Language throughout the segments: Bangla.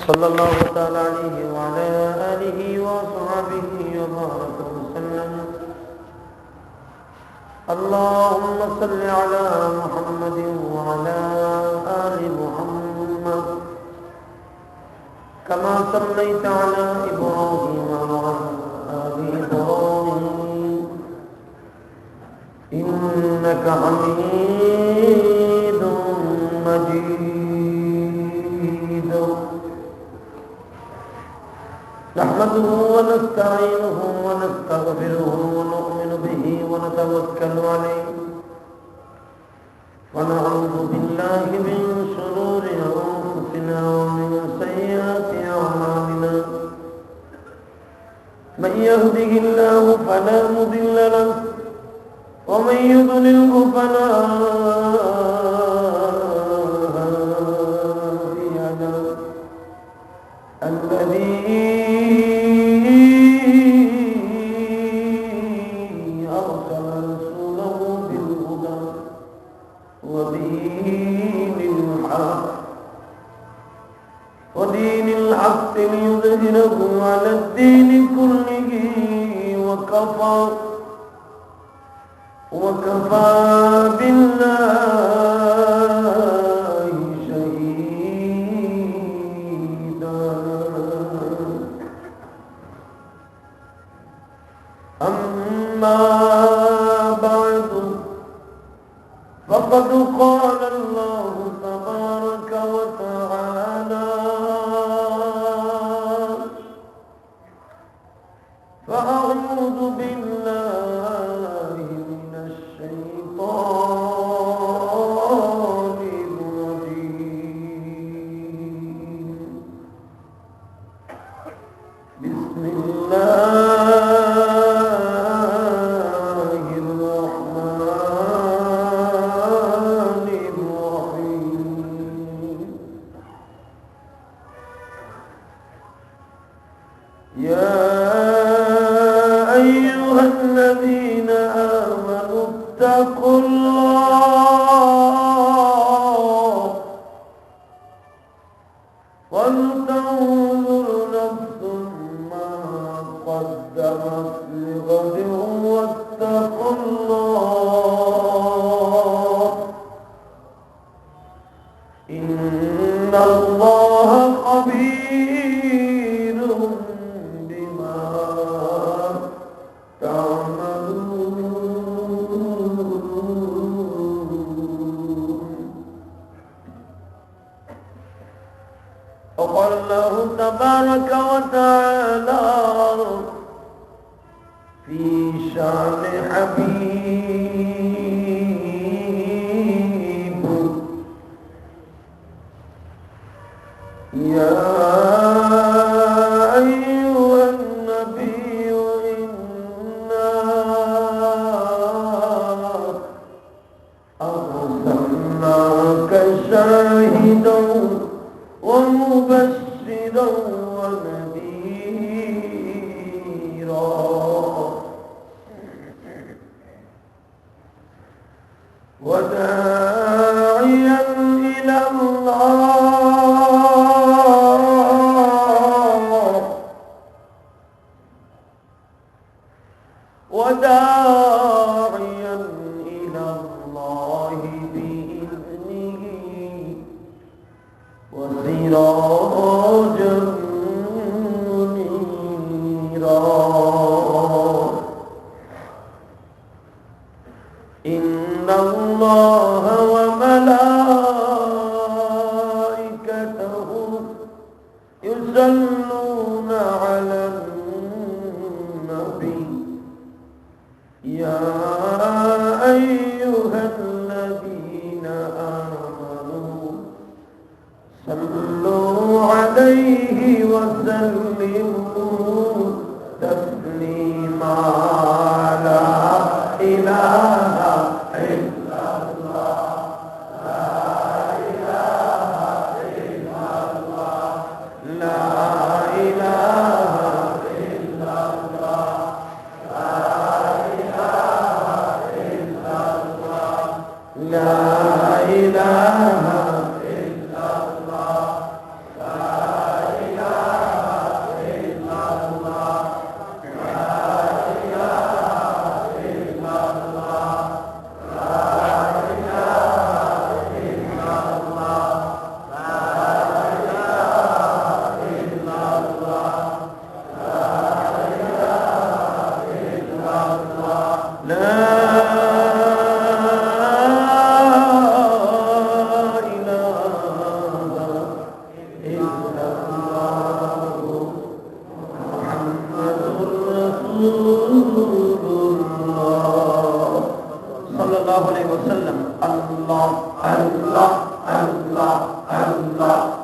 صلى الله تعالى عليه وعلى آله وصحبه وبارك وسلم. اللهم صل على محمد وعلى آل محمد كما صليت على إبراهيم وعلى آل إبراهيم إنك حميد مجيد. نحمده ونستعينه ونستغفره ونؤمن به ونتوكل عليه ونعوذ بالله من شرور أنفسنا ومن سيئات أعمالنا. من يهده الله فلا مضل له ومن يضلله فلا هادي له. الذي أرسل رسوله بالهدى ودين الحق ليظهره على الدين كله وكفى بالله شهيدا. أما بعد فقد قال الله تبارك وتعالى: فأعوذ بالله من الشيطان الرجيم. بسم الله الرحمن الرحيم. يا أيها الذين آمنوا اتقوا الله ولتنظر نفس ما قدمت لغد واتقوا الله إن الله خبير بما تعملون. وقال الله تبارك وتعالى في شان حبيب: يا أيها النبي إنا أرسلناك شاهدا ومبشرا ونذيرا وداعيا إلى الله بإذنه وسراجا منيرا. إن الله وملائكته يصلون على النبي يا أيها الذين آمنوا صلوا عليه وسلموا تسليما. لا إله إلا الله لا إله إلا الله لا إله إلا الله لا إله إلا الله لا إله إلا الله لا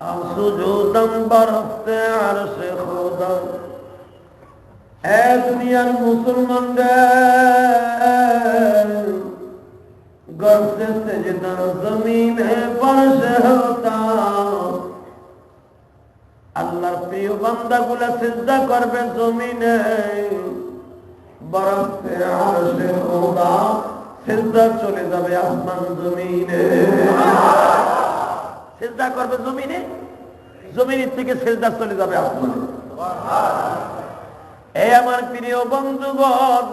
सुजूदम बरफ्ते अर्श खुदा ए दुनियार मुसलमान घर से सजदा जमीन है फर्श होता अल्लाहर प्रिय বান্দাগুলো সিজদা করবে জমিনে বরফে আরশ খোদা সিজদা চলে যাবে আসমান জমিনে সিজদা করবে জমিনে জমিনের থেকে সিজদা চলে যাবে আসমানে সুবহানাল্লাহ এই আমার প্রিয় বন্ধুগণ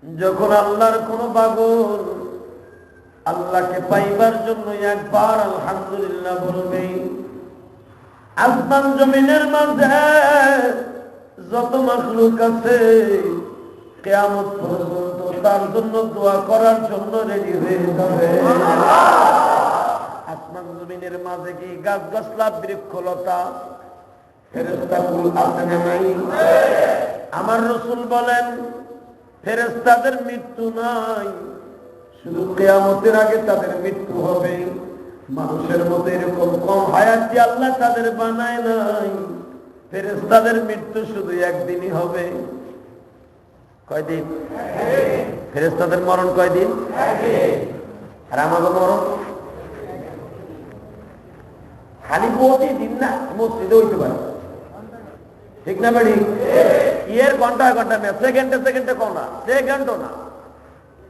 যখন আল্লাহর কোন পাগল আল্লাহকে পাইবার জন্য একবার আলহামদুলিল্লাহ বলবে আসমান জমিনের মাঝে যত মাখলুক আছে কিয়ামত পর্যন্ত তার জন্য দোয়া করার জন্য রেডি হয়ে যাবে আসমান জমিনের মাঝে কি গাছগাছলা বৃক্ষলতা ফেরেশতাকুল আছে না নাই আমার রাসূল বলেন ফেরেশতাদের মৃত্যু নাই শুধু কিয়ামতের আগে তাদের মৃত্যু হবে মানুষের মতো এরকম কম হায়াত দিয়ে আল্লাহ তাদের বানায় নাই ফেরেশতাদের মৃত্যু শুধু একদিনই হবে কয়দিন ফেরেশতাদের মরণ কয়দিন আর আমাদের মরণ খালি প্রতিদিন না মসজিদে হইতে পারে ঠিক না বাড়ি ইয়ের ঘন্টা ঘন্টা না সেকেন্ডে সেকেন্ডে কম না সেকেন্ডও না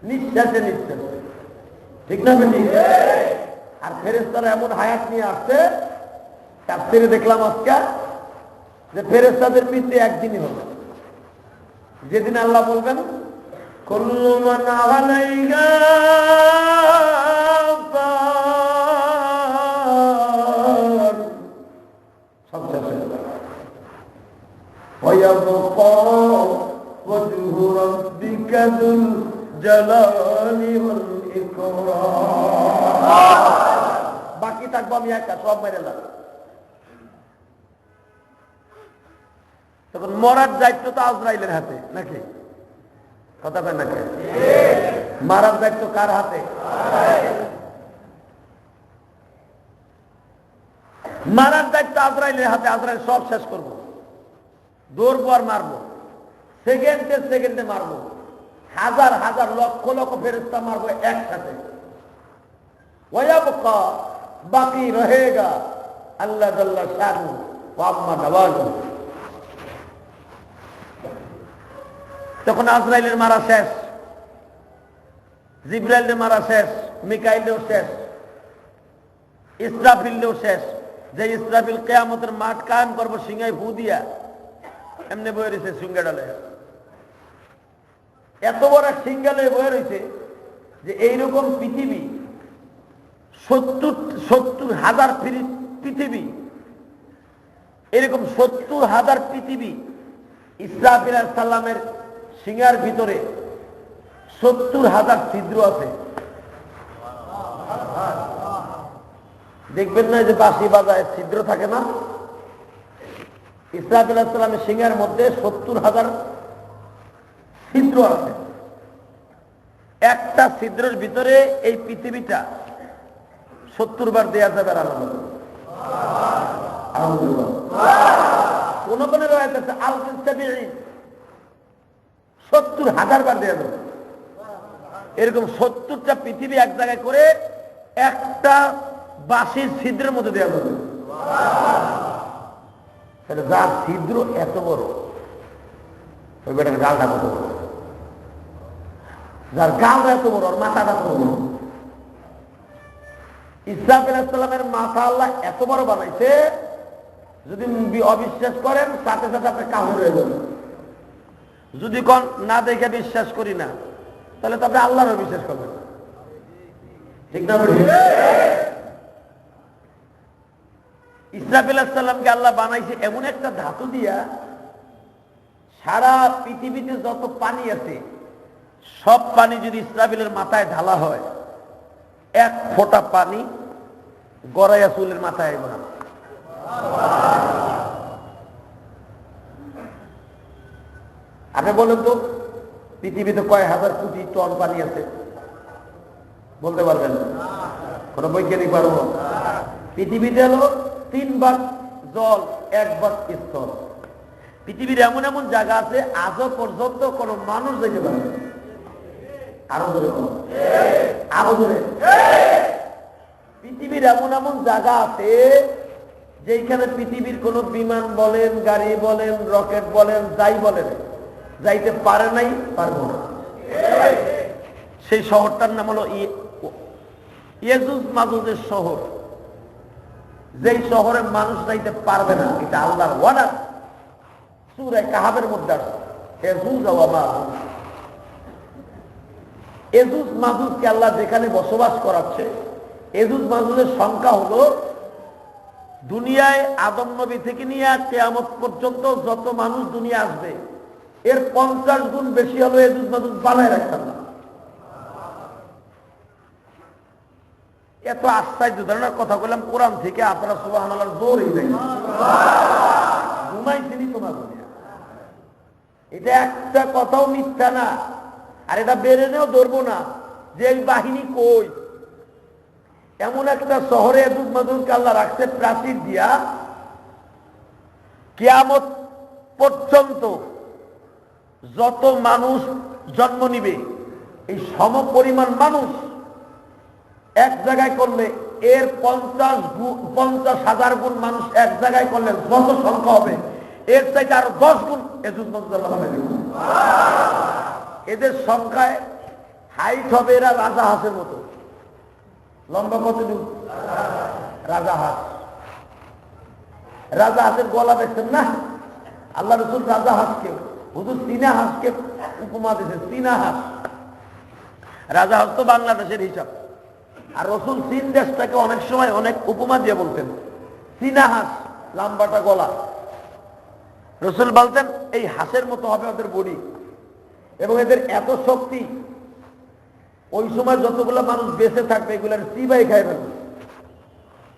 নিঃশ্বাসে নিঃশ্বাসে ঠিক না বাড়ি আর ফেরেশতারা এমন হায়াত নিয়ে আসছে তাফসীরে দেখলাম আজকে যে ফেরেশতাদের মৃত্যু একদিনই হবে যেদিন আল্লাহ বলবেন কুল্লু মান আলাইহা ফান সব শেষ হয়ে যাবে ওয়ায়াবকা ওয়াজহু রাব্বিকা যুল জালালি ওয়াল ইকরাম বাকি থাকবো আমি একা সব মেরে লাগবে তখন মরার দায়িত্ব তো আজরাইলের হাতে নাকি কথা বলেন নাকি মারার দায়িত্ব কার হাতে মারার দায়িত্ব আজরাইলের হাতে আজরাইল সব শেষ করবো দৌড়বো আর মারবো সেকেন্ডে সেকেন্ডে মারবো হাজার হাজার লক্ষ লক্ষ ফেরেশতা মারবো একসাথে ওয়ায়াবকা বাকি রহেগা আল্লাহ জাল্লা শানু ওয়া আম্মা নওয়াজু তখন আজরাইলের মারা শেষ জিবরাইলের মারা শেষ মিকাইলেও শেষ ইসরাফিলেও শেষ যে ইসরাফিল কিয়ামতের মাঠ কায়েম করবো সিংহায় ফু দিয়া এমনি বয়ে রয়েছে সিংহা ডালে এত বড় সিংহালে বয়ে রয়েছে যে এইরকম পৃথিবী ৭০,০০০ পৃথিবী এরকম ৭০,০০০ পৃথিবী ইসরাফিল আলাইহিস সালামের সিংহার ভিতরে ৭০,০০০ ছিদ্র আছে দেখবেন না যে বাঁশি বাজায় ছিদ্র থাকে না ইসরাফিল আলাইহিস সালামের সিংহার মধ্যে ৭০,০০০ ছিদ্র আছে একটা ছিদ্রের ভিতরে এই পৃথিবীটা ৭০ বার দেয়া যাবে কোন কোন রয়েছে ৭০,০০০ বার দেয়া যাবে এরকম ৭০টা পৃথিবী এক জায়গায় করে একটা বাঁশির ছিদ্রের মধ্যে দেওয়া যাবে তাহলে যার ছিদ্র এত বড় ওই বেটার গালটা কত বড় যার গালটা এত বড় আর মাথাটা কত বড় ইসরাফিল আলাইহিস সালামের মাথা আল্লাহ এত বড় বানাইছে যদি অবিশ্বাস করেন সাথে সাথে আপনি কাফের হয়ে যাবেন যদি কোন না দেখে বিশ্বাস করি না তাহলে তো আপনি আল্লাহর বিশ্বাস করবেন ঠিক না ইসরাফিল আলাইহিস সালামকে আল্লাহ বানাইছে এমন একটা ধাতু দিয়া সারা পৃথিবীতে যত পানি আছে সব পানি যদি ইসরাফিলের মাথায় ঢালা হয় এক ফোঁটা পানি গড়াইয়া চুলের মাথায় আইব না আপনি বলেন তো পৃথিবীতে কয় হাজার কোটি টন পানি আছে বলতে পারবেন কোন বৈজ্ঞানিক পারবো পৃথিবীতে হলো 3 ভাগ জল, 1 ভাগ স্থল। পৃথিবীর এমন এমন জায়গা আছে আজও পর্যন্ত কোন মানুষ যেতে পারে না। আরো জোরে বলো, আরো জোরে। পৃথিবীর এমন এমন জায়গা আছে যেখানে পৃথিবীর কোন বিমান বলেন, গাড়ি বলেন, রকেট বলেন, যাই বলেন, যাইতে পারে নাই, পারবো না। সেই শহরটার নাম হলো ইয়াজুজ মাজুজের শহর। যেই শহরে মানুষ যাইতে পারবে না, এটা আল্লাহর ওয়াদা। সূরা কাহাবের মধ্যে আছে ইয়াজুজ ওয়া মাজুজ। ইয়াজুজ মাজুজকে আল্লাহ যেখানে বসবাস করাচ্ছে, ইয়াজুজ মাজুজের সংখ্যা হলো দুনিয়ায় আদম নবী থেকে নিয়ে কিয়ামত পর্যন্ত যত মানুষ দুনিয়া আসবে এর 50 গুণ বেশি হলো ইয়াজুজ মাজুজ বানায় রাখতাম না। এত আশ্চর্য ধরনের কথা বললাম কোরআন থেকে, আপনারা সুবহানাল্লাহ জোরই দেন। ঘুমাইছিনি তোমার দুনিয়া, এটা একটা কথাও মিথ্যা না। আর এটা বেড়ে নেও ধরবো না যে এই বাহিনী কই। এমন একটা শহরে ইয়াজুজ মাজুজকে আল্লাহ রাখছে প্রাচীর দিয়া, কিয়ামত পর্যন্ত যত মানুষ জন্ম নিবে এই সমপরিমাণ মানুষ এক জায়গায় করলে এর 50,000 গুণ মানুষ এক জায়গায় করলে যত সংখ্যা হবে এর চাইতে আরো 10 গুণ ইয়াজুজ মাজুজ আল্লাহ বানাবে। এদের সংখ্যায় হাইট হবে এরা রাজা হাঁসের মতো। লম্বা কতটুকু? রাজা হাঁস। রাজা হাঁসের গলা দেখছেন না? আল্লাহ রসুল রাজা হাঁসকে, হুজুর চীনা হাঁসকে উপমা দিয়েছে, চীনা হাঁস। রাজা হাঁস তো বাংলাদেশের হিসাব, আর রসুল চীন দেশটাকে অনেক সময় অনেক উপমা দিয়ে বলতেন। চীনা হাঁস, লম্বাটা গলা। রসুল বলতেন এই হাঁসের মতো হবে ওদের বডি, এবং এদের এত শক্তি, ওই সময় যতগুলো মানুষ বেঁচে থাকবে এগুলার চিবাই খাই ফেলবে।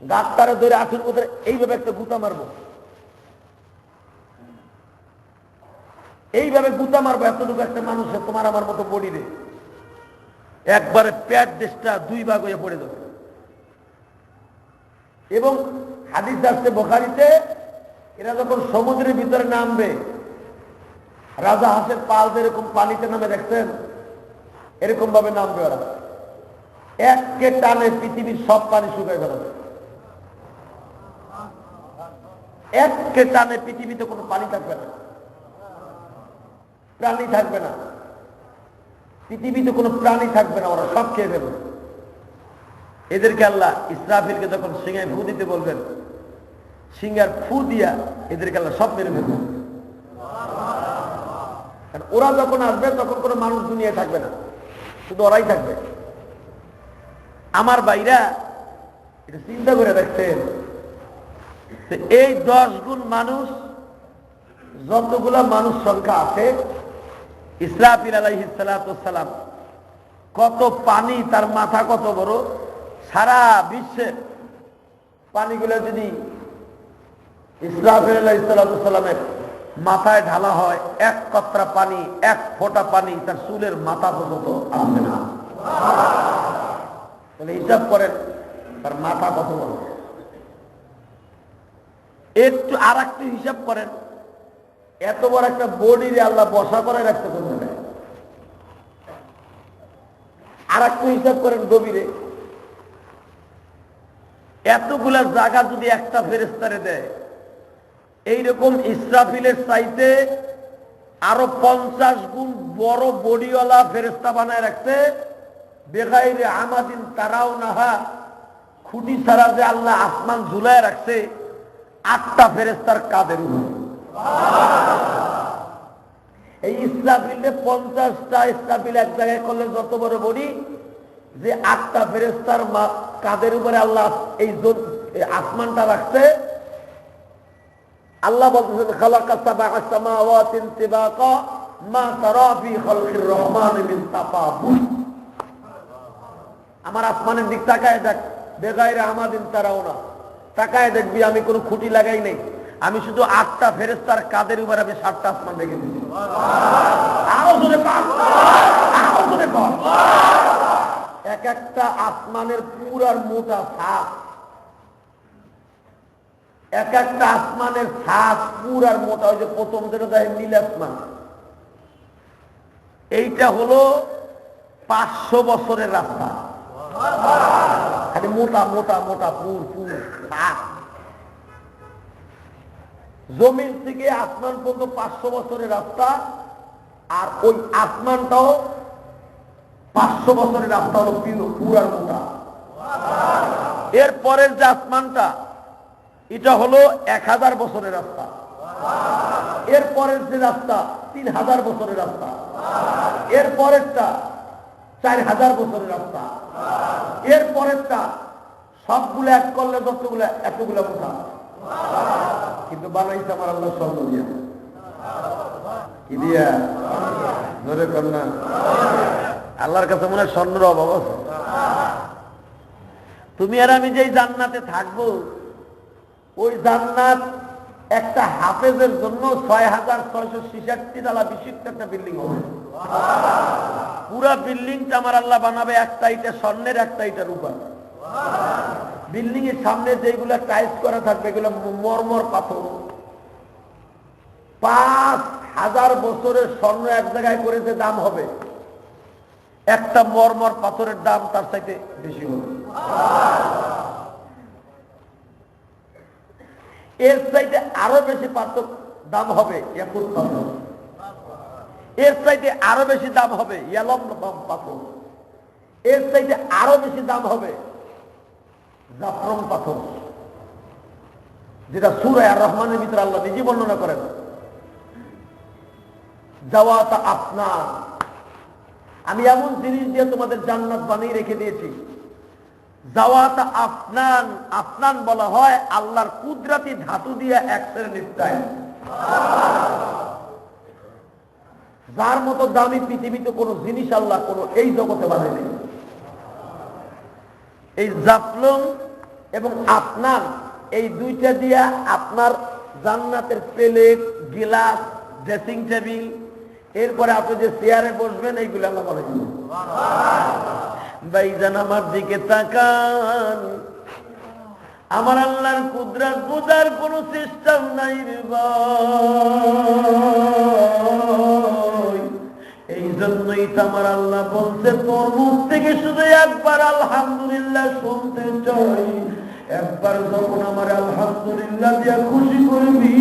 গাছটারে ধরে আঠুর মধ্যে এইভাবে একটা গুতা মারবো, এইভাবে গুতা মারবো, এতটুকু একটা মানুষের তোমার আমার মতো বডি রে একবারে পেট দেশটা 2 ভাগ হয়ে পড়ে যাবে। এবং হাদিস আসছে বুখারীতে, এরা যখন সমুদ্রের ভিতরে নামবে, রাজা হাঁসের পাল যেরকম পানিতে নামে দেখছেন, এরকম ভাবে নামবে ওরা। এককে টানে পৃথিবীর সব পানি শুকায় ফেলাবে। এককে টানে পৃথিবীতে কোনো পানি থাকবে না, প্রাণী থাকবে না, পৃথিবীতে কোনো প্রাণী থাকবে না, ওরা সব খেয়ে ফেলবে। এদেরকে আল্লাহ ইসরাফিলকে যখন সিংহায় ফু দিতে বলবেন, সিংহার ফু দিয়া এদেরকে আল্লাহ সব মেরে ফেলবেন। ওরা যখন আসবে তখন কোনো মানুষ দুনিয়ায় থাকবে না, শুধু ওরাই থাকবে। আমার ভাইরা এটা চিন্তা করে দেখছেন, এই 10 গুণ মানুষ, যতগুলা মানুষ সংখ্যা আছে, ইসরাফিল আলাইহিস সালাতু ওয়াস সালাম কত পানি, তার মাথা কত বড়, সারা বিশ্বের পানিগুলো যদি ইসরাফিল আলাইহিস সালাতু ওয়াস সালামের মাথায় ঢালা হয়, 1 কতরা পানি, 1 ফোঁটা পানি তার চুলের মাথা পর্যন্ত আসবে না। তাহলে হিসাব করেন তার মাথা কত বড়। একটু আর একটু হিসাব করেন, এত বড় একটা বডিরে আল্লাহ বসা করে রাখতে পারবে। আর একটু হিসাব করেন গভীরে, এতগুলা জায়গা যদি একটা ফেরেশতারে দেয়, এইরকম ইসরাফিলের চাইতে আরো 50 গুণ বড় বডিওয়ালা ফেরেশতা বানায় রাখতে, বেগাইরে আমাদিন তারাও নাহা, খুঁটি ছাড়া যে আল্লাহ আসমান ঝুলায় রাখছে 8টা ফেরেশতার কাঁধের উপর। এই ইসরাফিলে 50টা ইসরাফিল এক জায়গায় করলে যত বড় বডি, যে 8টা ফেরেশতার কাঁধের উপরে আল্লাহ এই আসমানটা রাখছে। আল্লাহ বলতেছেন খালাকা সাবআ সামাওয়াতিন তিবাকা মা তারা ফি খালকির রহমান মিন তাফাবুত। আমার আসমানের দিক তাকায় দেখ, বেগাইরে আমাদিন তারাও না, তাকায় দেখবি আমি কোনো খুঁটি লাগাই নাই, আমি শুধু 8টা ফেরেশতার কাঁধের উপর আমি 7টা আসমান রেখে দিয়েছি। এক একটা আসমানের পুরার মোটা ছাপ, এক একটা আসমানের ছাদ পুরার মোটা, ওই যে প্রথম যেটা দেয় নীল আসমান, এইটা হলো 500 বছরের রাস্তা। খালি মোটা মোটা মোটা পুর পুর ছাদ। জমিন থেকে আসমান পর্যন্ত 500 বছরের রাস্তা, আর ওই আসমানটাও 500 বছরের রাস্তা হলো পুরার মোটা। এর পরের যে আসমানটা এটা হলো 1000 বছরের রাস্তা। এর পরের যে রাস্তা 3000 বছরের রাস্তা। এর পরেরটা 4000 বছরের রাস্তা। এর পরেরটা সবগুলো এক করলে যতগুলো এতগুলো মোটা, কিন্তু বানাইছে আমার আল্লাহ স্বর্ণ দিয়া। কি দিয়া? ধরে কর না, আল্লাহর কাছে মনে হয় স্বর্ণের অভাব আছে। তুমি আর আমি যেই জান্নাতে থাকবো, ওই জান্নাত একটা হাফেজের জন্য 6666 তলা বিশিষ্ট একটা বিল্ডিং হবে। পুরা বিল্ডিংটা আমার আল্লাহ বানাবে একটা ইটা স্বর্ণের, একটা ইটা রূপার। বিল্ডিং এর সামনে যেগুলা টাইলস করা থাকবে এগুলো মরমর পাথর। 5000 বছরের স্বর্ণ এক জায়গায় করে যে দাম হবে, একটা মরমর পাথরের দাম তার চাইতে বেশি হবে। এর চাইতে আরো বেশি পাথর দাম হবে ইয়াকুত পাথর। এর চাইতে আরো বেশি দাম হবে ইয়ালম পাথর। এর চাইতে আরো বেশি দাম হবে জাফরান পাথর, যেটা সূরা আর রহমানের ভিতরে আল্লাহ নিজে বর্ণনা করেন। জাওয়াতা আপনার, আমি এমন জিনিস দিয়ে তোমাদের জান্নাত বানিয়ে রেখে দিয়েছি। জাওয়াতা আপনান, আপনান বলা হয় আল্লাহর কুদরতি ধাতু দিয়ে এক শ্রেণীর টাইল, যার মতো দামি পৃথিবীতে কোনো জিনিস আল্লাহ কোনো এই জগতে বানায়নি। এই জাফলং এবং আপনার এই দুইটা দিয়া আপনার জান্নাতের প্লেট, গিলাস, ড্রেসিং টেবিল, এরপরে আপনি যে চেয়ারে বসবেন এইগুলো আল্লাহ বানাইছেন। ভাইজান আমার দিকে তাকান, আমার আল্লাহর কুদরত বোঝার কোন সিস্টেম নাই রে ভাই। এই জন্যই তো আমার আল্লাহ বলছে তোর মুখ থেকে শুধু একবার আলহামদুলিল্লাহ শুনতে চাই। একবার যখন আমার আলহামদুলিল্লাহ দিয়া খুশি করবি,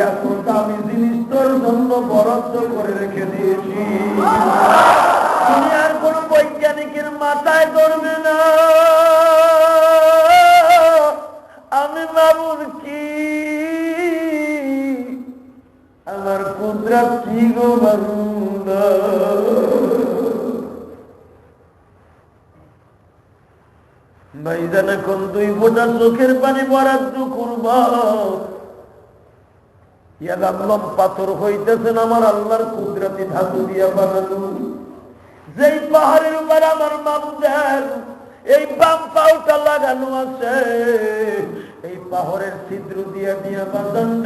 এত দামি জিনিস তোর জন্য বরাদ্দ করে রেখে দিয়েছি, তুমি আর কোন বৈজ্ঞানিকের মাথায় ধরবে না। আমি বাবুর কি, আমার কুদরত কি গো বান্দা। ভাইজান এখন 2 ফোঁটা চোখের পানি বরাদ্দ করবা। ইয়ালাম পাথর হইতেছেন আমার আল্লাহর কুদরতি ধাতু দিয়া বানানো। যেই পাহাড়ের উপর আমার মাবুদের এই বাম পাউটা লাগানো আছে, এই পাহাড়ের ছিদ্র দিয়া দিয়া বাঁধান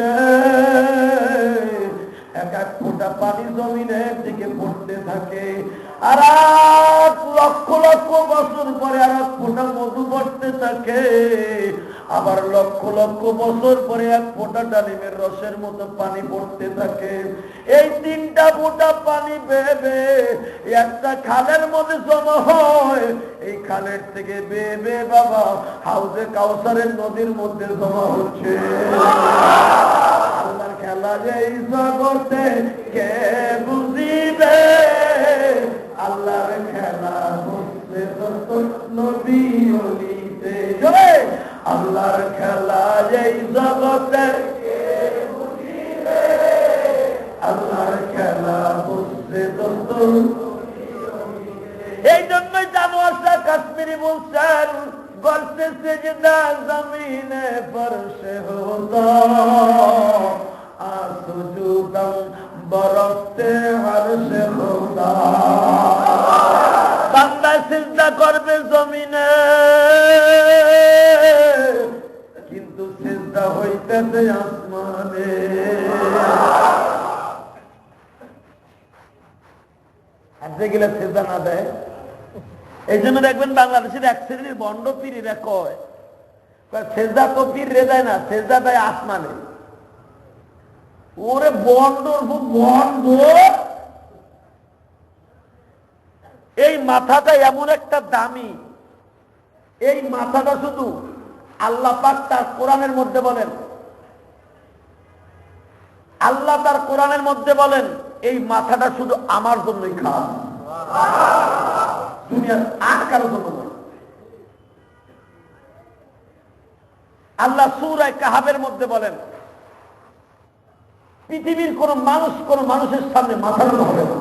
এক এক ফোঁটা পানি জমিনের দিকে পড়তে থাকে। আর লক্ষ লক্ষ বছর পরে আর এক ফোঁটা মধু পড়তে থাকে। আবার লক্ষ লক্ষ বছর পরে এক ফোঁটা ডালিমের রসের মতো পানি পড়তে থাকে। এই 3টা ফোঁটা পানি বেয়ে বেয়ে একটা খালের মধ্যে জমা হয়। এই খালের থেকে বেয়ে বেয়ে বাবা হাউজে কাউসারের নদীর মধ্যে জমা হচ্ছে। আল্লাহর খেলা এই জগতে কে বুঝিবে, আল্লাহর খেলা হচ্ছে নদী অলিতে। আল্লাহর খেলা এই জগতে কে বুঝিবে, আল্লাহর খেলা হচ্ছে। এই জন্যই জানোয়ার শাহ কাশ্মীরি বলছেন গলতে সেজদা জমিনে ফরশে হোদা আসুজুদম বরফতে হরশে হোদা। বান্দা সিজদা করবে জমিনে, কিন্তু সিজদা হইতেছে আসমানে। আর যেগুলা সিজদা না দেয়, এই জন্য দেখবেন বাংলাদেশের এক শ্রেণীর বন্ড পীরেরা কয় সেজদা তো পীর রে দেয় না, সেজদা দেয় আসমানে। ওরে বন্ডর বন্ড, এই মাথাটা এমন একটা দামি, এই মাথাটা শুধু আল্লাহ পাক তার কোরআনের মধ্যে বলেন, আল্লাহ তার কোরআনের মধ্যে বলেন এই মাথাটা শুধু আমার জন্যই খাওয়া, দুনিয়ার আর কারো জন্য নয়। আল্লাহ সূরা কাহাবের মধ্যে বলেন পৃথিবীর কোন মানুষের সামনে মাথা নত হবে না।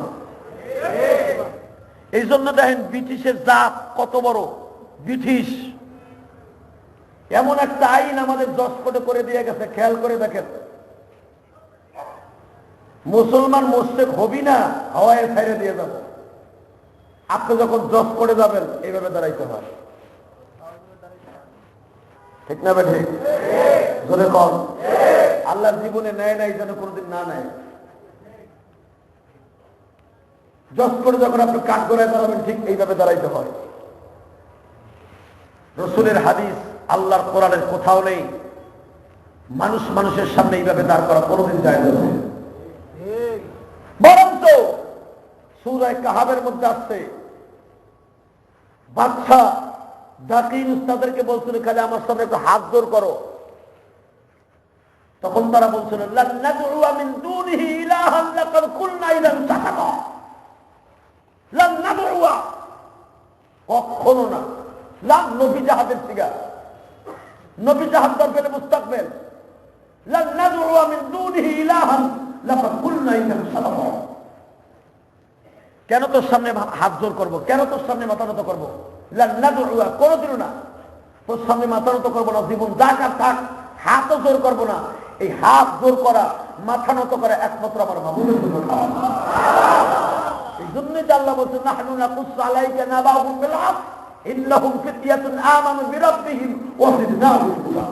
এই জন্য দেখেন ব্রিটিশের জাত কত বড়, ব্রিটিশ এমন একটা আইন আমাদের জজকোর্টে করে দিয়ে গেছে, খেয়াল করে দেখেন, মুসলমান মোস্টেক হবি না, হাওয়ায় ছাইড়ে দিয়ে যাবো। আপনি যখন জজ করে যাবেন এইভাবে দাঁড়াইতে হয়, ঠিক না বেঠে? ধরে কর আল্লাহ জীবনে নেয় নাই যেন কোনোদিন না নেয়। জজ করে যখন আপনি কাঠ করে দাঁড়াবেন ঠিক এইভাবে দাঁড়াইতে হয়। রসুলের হাদিস আল্লাহর কোরআনের কোথাও নেই মানুষের সামনে এইভাবে দাঁড় করা কোনোদিন যায় না। বরঞ্চ সূরা কাহাবের মধ্যে আসছে বাদশা দাকিন উস্তাদেরকে বলছিল খালি আমার সামনে একটু হাত জোর করো, তখন তারা বলছিল লান নাদউ মিন দুনিহি ইলাহান লাকাদ কুলনা ইলান সাকাতা, লান নাদউ, কখনো না। লান নবী জাহাদের সিগা, নবী জাহাদ দরকারে মুস্তাকবিল, লান নাদউ মিন দুনিহি ইলাহান লাকাদ কুলনা ইলান সাকাতা। কেন তোর সামনে হাত জোর করবো, কেন তোর সামনে মাথা নত করবো? কোনদিনও না, তোর সামনে মাথা নত করবো না, জীবন যাক আর থাক, হাতও জোর করবো না। এই হাত জোর করা, মাথা নত করা একমাত্র আমার মাহবুবের জন্য। এই জন্যই তো আল্লাহ বলছেন নাহনু নাকুসসু আলাইকা নাবাহুম বিল হক ইন্নাহুম ফিতয়াতুন আমানু বিরাব্বিহিম ওয়া জিদনাহুম হুদা।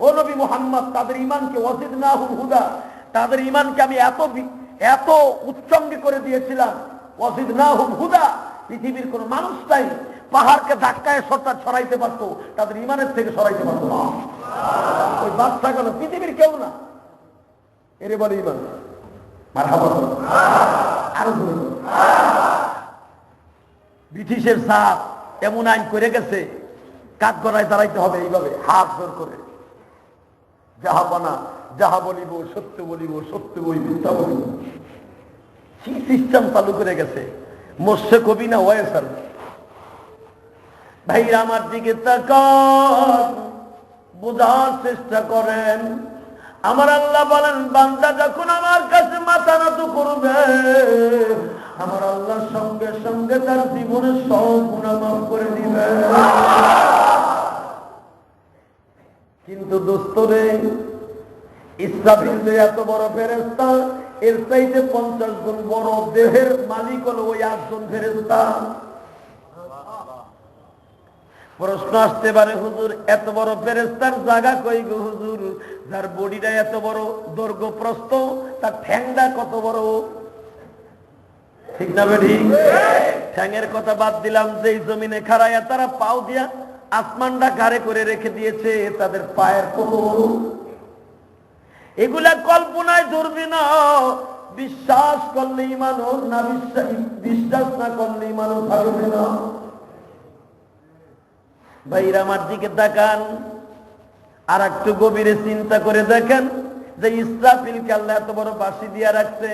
ও নবী মুহাম্মদ, তাদের ঈমানকে ওয়াজিদনাহুম হুদা, তাদের ঈমানকে আমি এত উচ্চঙ্গী করে দিয়েছিলাম, ওয়াজিদনাহুম হুদা। পৃথিবীর কোন মানুষ নাই পাহাড়কে ধাক্কায় সরাইতে পারতো, তাদের ঈমানের থেকে সরাইতে পারতো না। ওই বাদশা গেল, পৃথিবীর কেউ না, এরে বলে ঈমান। মারহাবা, আরো ব্রিটিশের জাত এমন আইন করে গেছে কাঠ গড়ায় দাঁড়াইতে হবে এইভাবে হাত জোর করে, যাহা বানা যাহা বলিব সত্য বলিব, সত্য বই মিথ্যা বলিব। কি সিস্টেম চালু করে গেছে, মোর্শে কবি না ওয়েসাল। ভাইরা আমার দিকে তাকান, বোঝার চেষ্টা করেন। আমার আল্লাহ বলেন বান্দা যখন আমার কাছে মাথা নত করবে, আমার আল্লাহ সঙ্গে সঙ্গে তার জীবনের সব গুনাহ মাফ করে দিবে। কিন্তু দোস্তরে, ইসরাফিল যে এত বড় ফেরেশতা, এর চাইতে 50 গুণ বড় দেহের মালিক হলো ওই 8 জন ফেরেশতা। প্রশ্ন আসতে পারে হুজুর এত বড় ফেরেশতার জায়গা কই গো হুজুর? যার বডিটা এত বড়, দৈর্ঘ্য প্রস্থ, তার ঠ্যাংটা কত বড়, ঠিক না বেঠি? ঠ্যাংয়ের কথা বাদ দিলাম, যেই জমিনে খাড়াইয়া তারা পাও দিয়া আসমানটা ঘাড়ে করে রেখে দিয়েছে, তাদের পায়ের কত বড়, এগুলা কল্পনায় ধরবি না। বিশ্বাস করলে ঈমান না, বিশ্বাস না করলে ঈমান থাকবে না। ভাইরা আমার দিকে তাকান, আর একটু গভীরে চিন্তা করে দেখেন যে ইসরাফিলকে আল্লাহ এত বড় বাঁশি দিয়া রাখছে,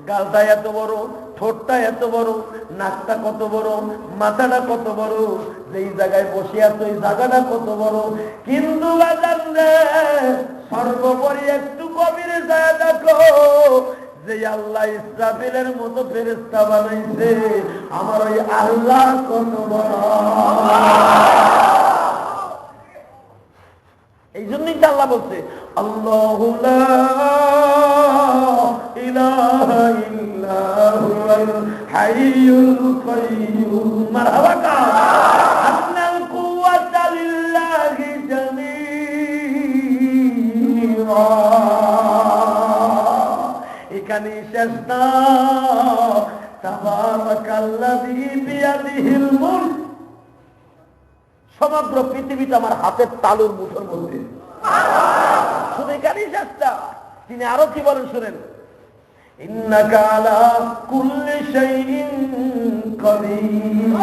গালটা এত বড়, ঠোঁটটা এত বড়, নাকটা কত বড়, মাথাটা কত বড়, যেই জায়গায় বসে আছে ওই জায়গাটা কত বড়। কিন্তু সর্বোপরি একটু গভীরে যায় দেখো যে আল্লাহ ইসরাফিলের মতো ফেরেশতা বানাইছে, আমার ওই আল্লাহ কত বড়। এই জন্যই তো আল্লাহ বলছে আল্লাহু লা ইলাহা ইল্লা হুয়াল হাইয়ুল কাইয়্যুম। মারহাবা, আন্নাল কুওয়াতা লিল্লাহি জামিআ। এখানে শেষ না, তাবারাকাল্লাযী বিয়াদিহিল মুলক। সমগ্র পৃথিবীটা আমার হাতের তালুর মুঠোর মধ্যে। শুধু এখানেই চেষ্টা। তিনি আরো কি বলেন শুনেন, ইন্নাকা আলা কুল্লি শাইইন কাদির।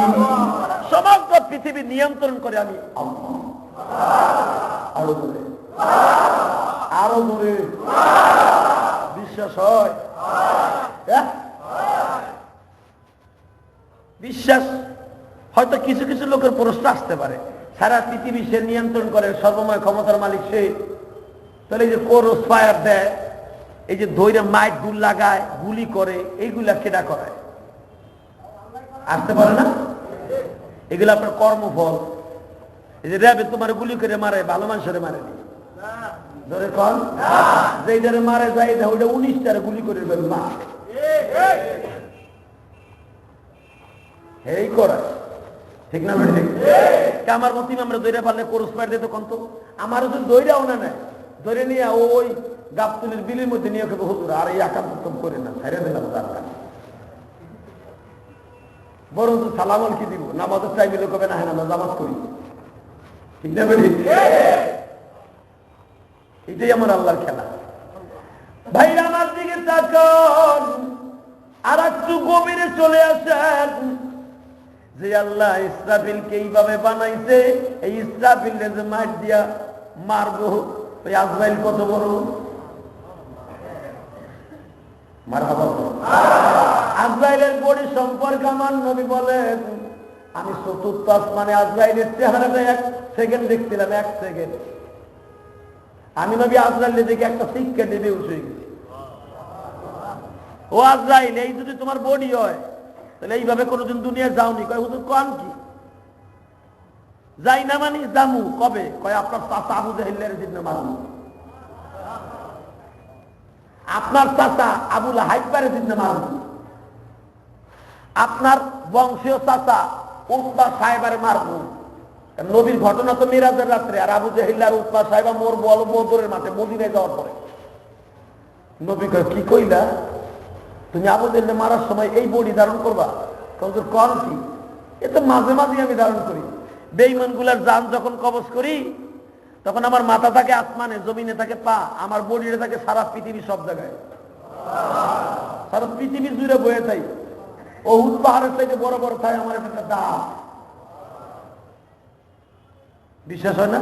সমগ্র পৃথিবী নিয়ন্ত্রণ করে আমি আল্লাহ। আরো দূরে, আরো দূরে। বিশ্বাস হয়? বিশ্বাস হয়তো কিছু কিছু লোকের প্রশ্ন আসতে পারে, সারা পৃথিবী সে নিয়ন্ত্রণ করে, সর্বময় ক্ষমতার মালিক সে, তাহলে এই যে ক্রস ফায়ার দেয়, এই যে ধৈর্য মাইট গুল লাগায়, গুলি করে, এইগুলা কেডা করায়? আসতে পারে না? এগুলো আপনার কর্মফল। এই যে র্যাবে তোমার গুলি করে মারে, ভালো মানুষের মারেনি। ধরে কন যেটারে মারে যায় ওইটা 19টারে গুলি করে মারে, এই করায়। ঠিক না? আমার মতো আমরা দৈরা পারলে কোরস পার দিত কন্ত, আমারও তো দৈরাও না নেয়, ধরে নিয়ে ওই গাবতুলির বিলের মধ্যে নিয়ে ওকে হুজুর আর এই আকাম করে না, ছেড়ে দিলাম দরকার, বরং তো সালামল কি দিব, নামাজের টাইমে লোক হবে না, হ্যাঁ আমরা নামাজ করি। ঠিক না? এটাই আমার আল্লাহর খেলা। ভাইরা আমার দিকে তাকান, আর একটু গভীরে চলে আসেন। যে আল্লাহ ইসরাফিলকে এইভাবে বানাইছে, এই ইসরাফিলের যে মার দিয়া মারবো, ওই আজরাইল কত বড়? মারহাবা। আজরাইলের বডি সম্পর্কে আমার নবী বলেন, আমি চতুর্থ আসমানে আজরাইলের চেহারাটা 1 সেকেন্ড দেখছিলাম, 1 সেকেন্ড। আমি নবী আজরাইলে দেখে একটা শিক্ষা দেবে উঠে গেছি। ও আজরাইল, এই যদি তোমার বডি হয় তাহলে এইভাবে কোনোদিন দুনিয়া যাওনি। কয় হুজুর কোন কি? যাই না মানে জামু কবে? কয় আপনার চাচা আবু জাহেলের জন্য মারবো, আপনার চাচা আবুল হাইবারের জন্য মারবো, আপনার বংশীয় চাচা উতবা সাহেবের মারবো। নবীর ঘটনা তো মিরাজের রাত্রে, আর আবু জাহেল আর উতবা সাহেবা মোর বল বদরের মাঠে মদিনায় যাওয়ার পরে। নবী কয় কি কইলা? তুমি আবু জাহেলকে মারার সময় এই বডি ধারণ করবা? কোন কি? এ তো মাঝে মাঝে আমি ধারণ করি। বেঈমান গুলার জান যখন কবজ করি তখন আমার মাথা থাকে আসমানে, জমিনে থাকে পা, আমার বডিতে থাকে সারা পৃথিবী, সব জায়গায় সারা পৃথিবী জুড়ে বয়ে থাই। ওহুদ পাহাড়ের চাইতে বড় বড় থাই আমার একটা দাঁত। বিশ্বাস হয় না?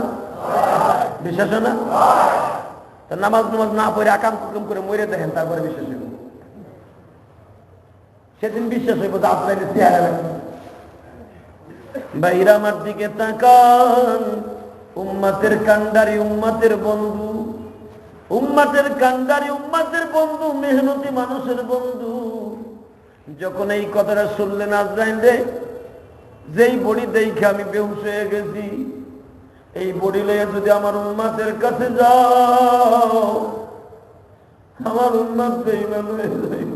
বিশ্বাস হয় না? নামাজ নামাজ না পড়ে আকাম কুকাম করে মরে দেখেন, তারপরে বিশ্বাস হইব। সেদিন বিশ্বাস হইব যে আপনার চেহারা। বাইরা আমার দিকে তাকান, উম্মতের কান্ডারি, উম্মতের বন্ধু, উম্মতের কান্ডারি, উম্মতের বন্ধু, মেহনতি মানুষের বন্ধু। যখন এই কথাটা শুনলেন আজরাইল রে, যেই বডি দেখে আমি বেহুশ হয়ে গেছি, এই বডি লইয়া যদি আমার উম্মতের কাছে যাও, আমার উম্মত বেঈমান হয়ে যাইব।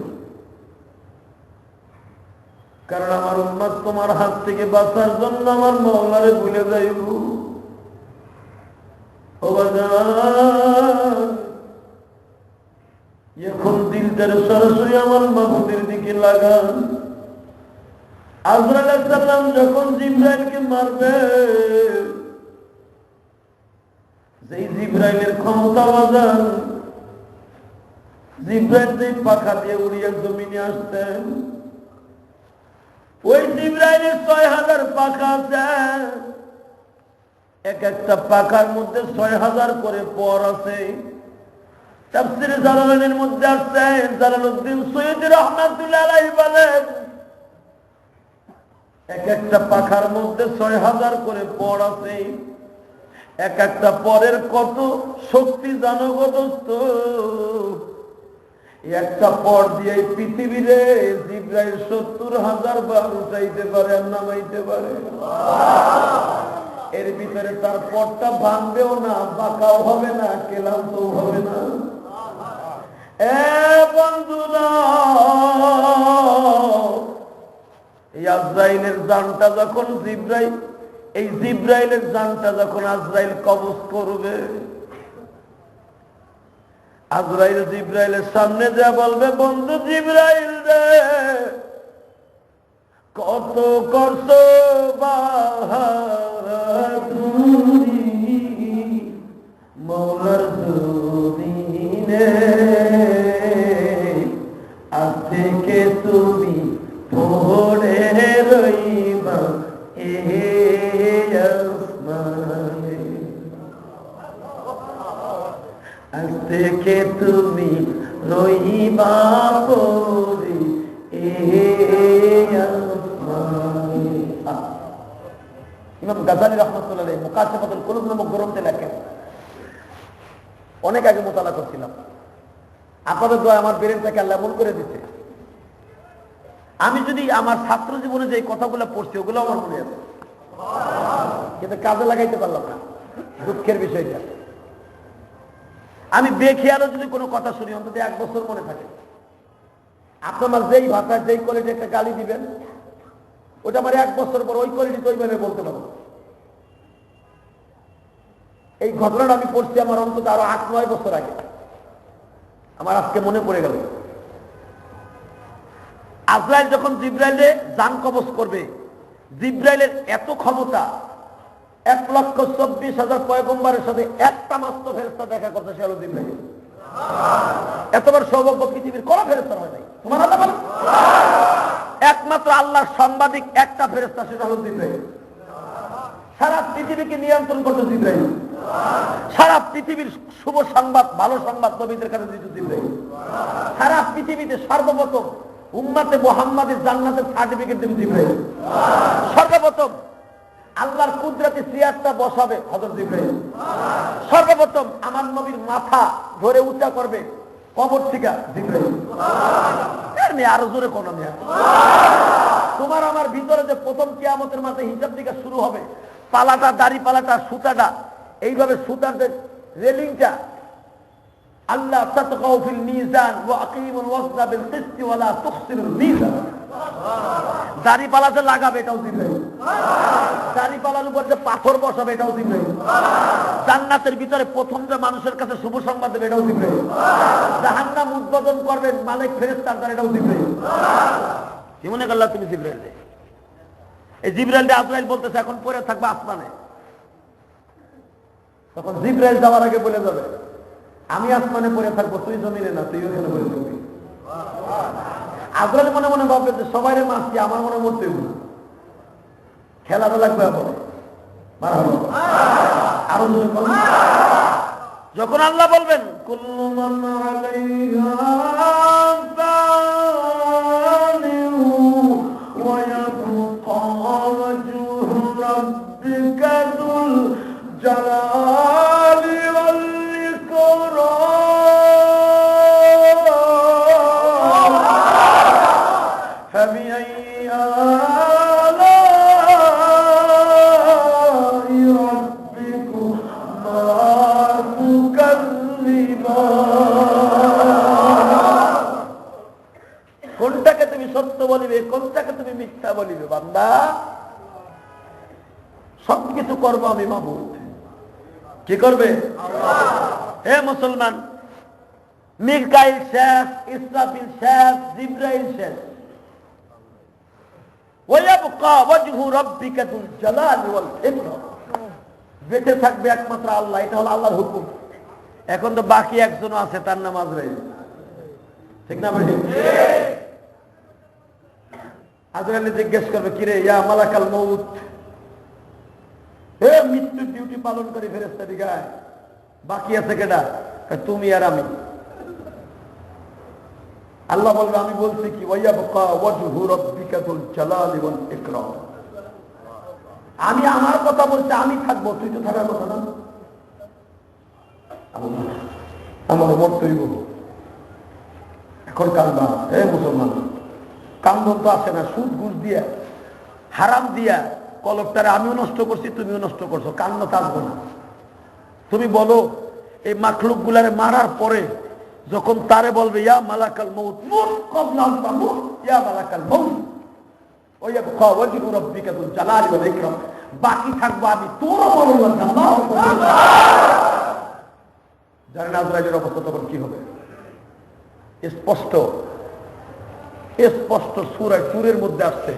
কারণ আমার উম্মত তোমার হাত থেকে বাঁচার জন্য আমার মওলারে ভুলে যাইব। ও বাজান, এখন দিলটার সরাসরি আমার মাহবুবের দিকে লাগান। আজরাইল আলাইহিস সালাম যখন জিবরাইলকে মারবে, যেই জিবরাইলের ক্ষমতা বাজান, জিবরাইল যেই পাখা দিয়ে উড়িয়ে জমিনে আসতেন, ওই জিবরাইলের 6000 পাখা আছে। এক একটা পাখার মধ্যে 6000 করে পর আছে। তাফসীরে জালালাইনের মধ্যে আছে, জালালউদ্দিন সৈয়দী রাহমাতুল্লাহ আলাইহি বলেন, এক একটা পাখার মধ্যে 6000 করে পর আছে। এক একটা পরের কত শক্তি জানো গো দোস্ত? একটা পর দিয়ে পৃথিবীরে জিবরাইল 70,000 বার উঠাইতে পারে আর নামাইতে পারে। এর ভিতরে তার পরটা ভাঙবেও না, বাঁকাও হবে না, কেলামতো হবে না। এ বন্ধুরা, এই আজরাইলের জানটা যখন জিবরাইল, এই জিবরাইলের জানটা যখন আজরাইল কবজ করবে, আজরাইল জিবরাইলের সামনে যা বলবে, বন্ধু জিবরাইল রে, কত করছো বাহাদুরি মৌলার জমিনে, আজ থেকে তুমি পড়ে রইবা এই আসমানে, আজ থেকে তুমি রইবা পড়ে এই আসমানে। ইমাম গাজালি রহমতুল্লাহ আলাইহি মুকাশাফাতুল কুলুব নামক গ্রন্থে লেখেন, অনেক আগে মোতালা করছিলাম, আপনাদের দোয়া আমার ব্রেনটাকে আল্লাহ এমন করে দিচ্ছে, আমি যদি আমার ছাত্র জীবনে যে কথাগুলো পড়ছি ওগুলো আমার মনে আছে, কিন্তু কাজে লাগাইতে পারলাম না। দুঃখের বিষয়টা, আমি বেখেয়ালও যদি কোনো কথা শুনি অন্তত 1 বছর মনে থাকে। আপনার যেই ভাষায় যেই কোয়ালিটি একটা গালি দিবেন, ওটা আমার 1 বছর পর ওই কোয়ালিটি ওইভাবে বলতে পারবো। এই ঘটনাটা আমি পড়ছি আমার অন্তত আরো 8-9 বছর আগে, আমার আজকে মনে পড়ে গেল। আজরাইল যখন জিব্রাইলে জান কবজ করবে, জিব্রাইলের এত ক্ষমতা, 1,24,000 পয়গম্বরের সাথে একটা মাত্র ফেরেশতা দেখা করতে, সে হলো জিব্রাইল। এতবার সৌভাগ্য পৃথিবীর কোন ফেরেশতার হয় নাই। তোমার আল্লাহ বলেন একমাত্র আল্লাহর সাংবাদিক একটা ফেরেশতা, সেটা হলো জিব্রাইল। সারা পৃথিবীকে নিয়ন্ত্রণ করতে জিব্রাইল, সারা পৃথিবীর শুভ সংবাদ ভালো সংবাদ নবীদের কাছে দিতে জিব্রাইল, সারা পৃথিবীতে সর্বপ্রথম উম্মতে মুহাম্মাদের জান্নাতের সার্টিফিকেট দেবে জিব্রাইল, সর্বপ্রথম আল্লাহর কুদরতি সিয়ারটা বসাবে হযরত জিব্রাইল, সর্বপ্রথম আমার নবীর মাথা ধরে উঁচা করবে কবর থেকে জিব্রাইল। আরো জোরে কোন নেই। তোমার আমার ভিতরে যে প্রথম কিয়ামতের মাঝে হিসাব দিকে শুরু হবে, পালাটা দাড়ি পালাটা সুতাটা, এইভাবে সুতার যে রেলিংটা, আল্লাহ তাতকাউ ফিল মিজান ওয়া আকিমুল ওয়াজনা বিল কিসতি ওয়া লা তুখসিরুল মিজান, দাড়ি পালাতে লাগাবে এটাও জিব্রাইল, দাড়ি পালার উপর যে পাথর বসাবে এটাও জিব্রাইল, জান্নাতের ভিতরে প্রথম যে মানুষের কাছে শুভ সংবাদ দেবে এটাও জিব্রাইল, জাহান্নাম উদ্বোধন করবেন মালিক ফেরেশতার দ্বারা এটাও জিব্রাইল। কি মনে করলা তুমি জিব্রাইল? এই জিব্রাইল আজরাইল বলতেছে এখন পরে থাকবে আসমানে, তখন জিব্রাইল যাওয়ার আগে বলে যাবে আমি আসমানে পরে থাকবো, তুই জমিনে না, তুই ওখানে পরে থাকবি। আজরাইল মনে মনে ভাববে যে সবাই মারছি, আমার মনে মরতে খেলাটা লাগবে। আরো যখন আল্লাহ বলবেন কুল্লু মান আলাইহা ফানিউ ওয়া ইয়াবকা ওয়াজহু রাব্বিকা যুল জালালি ওয়াল ইকরাম ফাবিআইয়ি আলা'i রাব্বিকুমা তুকাল্লিমান। কোনটাকে তুমি সত্য বলিবে, কোনটাকে তুমি মিথ্যা বলিবে? বান্দা, সবকিছু করবো আমি মাবুদ। কি করবে? হে মুসলমান, মিকাইল শেষ, ইসরাফিল শেষ, জিব্রাইল শেষ, ওয়ায়াবকা ওয়াজহু রাব্বিকা যুল জালালি ওয়াল ইকরাম, বেঁচে থাকবে একমাত্র আল্লাহ। এটা হলো আল্লাহর হুকুম। এখন তো বাকি একজন আছে, তার নাম আজরাইল, ঠিক না ভাই? আজরাইল জিজ্ঞেস করবে, কিরে ইয়া মালাকাল মউত, হে মৃত্যুর ডিউটি পালন করে ফেরেশতা দিগায়, বাকি আছে কেডা? তুমি আর আমি। আল্লাহ বলবে আমি বলছি কি, ওয়ায়াবকা ওয়াজহু রাব্বিকা যুল জালালি ওয়াল ইকরাম, আমি আমার কথা বলছি, আমি থাকবো, তুই তো থাকার কথা না। আমার মরতেই বলবো। এখন কান্দা, হে মুসলমান, কান্দন তো আসে না, সুদ ঘুষ দিয়া হারাম দিয়া কলবটারে আমিও নষ্ট করছি, তুমিও নষ্ট করছো, কান্দ থাকবো না। তুমি বলো এই মাখলুক গুলারে মারার পরে যখন তারে বলবে ইয়া মালাকাল মউত মুত ক্বাবলা আন তামুত, ইয়া মালাকাল মউত ওয়ায়াবকা ওয়াজহু রাব্বিকা যুল জালালি ওয়াল ইকরাম, বাকি থাকবো আমি, তোরও বলবো আল্লাহ। জানেন আজরাইলের অবস্থা তখন কি হবে? স্পষ্ট স্পষ্ট সূরা তুরের মধ্যে আসছে,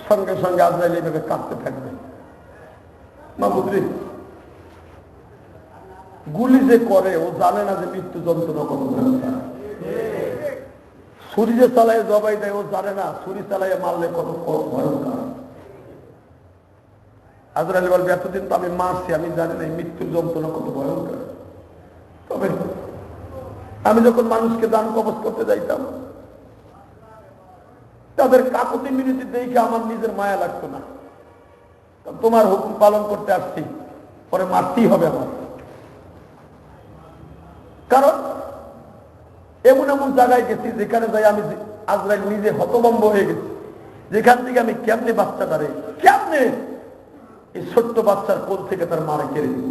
সঙ্গে সঙ্গে আজরাইল এইভাবে কাঁদতে থাকবে। মাহবুবরে, গুলি যে করে ও জানে না যে মৃত্যু যন্ত্রণা কত ভয়ঙ্কর। ছুরি যে চালায় জবাই দেয় ও জানে না ছুরি চালাইয়ে মারলে কত ভয়ঙ্কর। আজরাইল বলবে, এতদিন তো আমি মারছি, আমি জানি না মৃত্যুর যন্ত্রণা কত ভয়ঙ্কর। তবে আমি যখন মানুষকে দান কবজ করতে যাইতাম, তাদের কাকুতি মিনতি দেখে আমার নিজের মায়া লাগতো না। তোমার হুকুম পালন করতে আসছি, পরে মারতেই হবে আমার। কারণ এমন এমন জায়গায় গেছি যেখানে যাই আমি আজরাইল নিজে হতভম্ব হয়ে গেছি, যেখান থেকে আমি কেমনে বাচ্চাটারে, কেমনে এই ছোট্ট বাচ্চার কোল থেকে তার মারে কেড়ে দিব।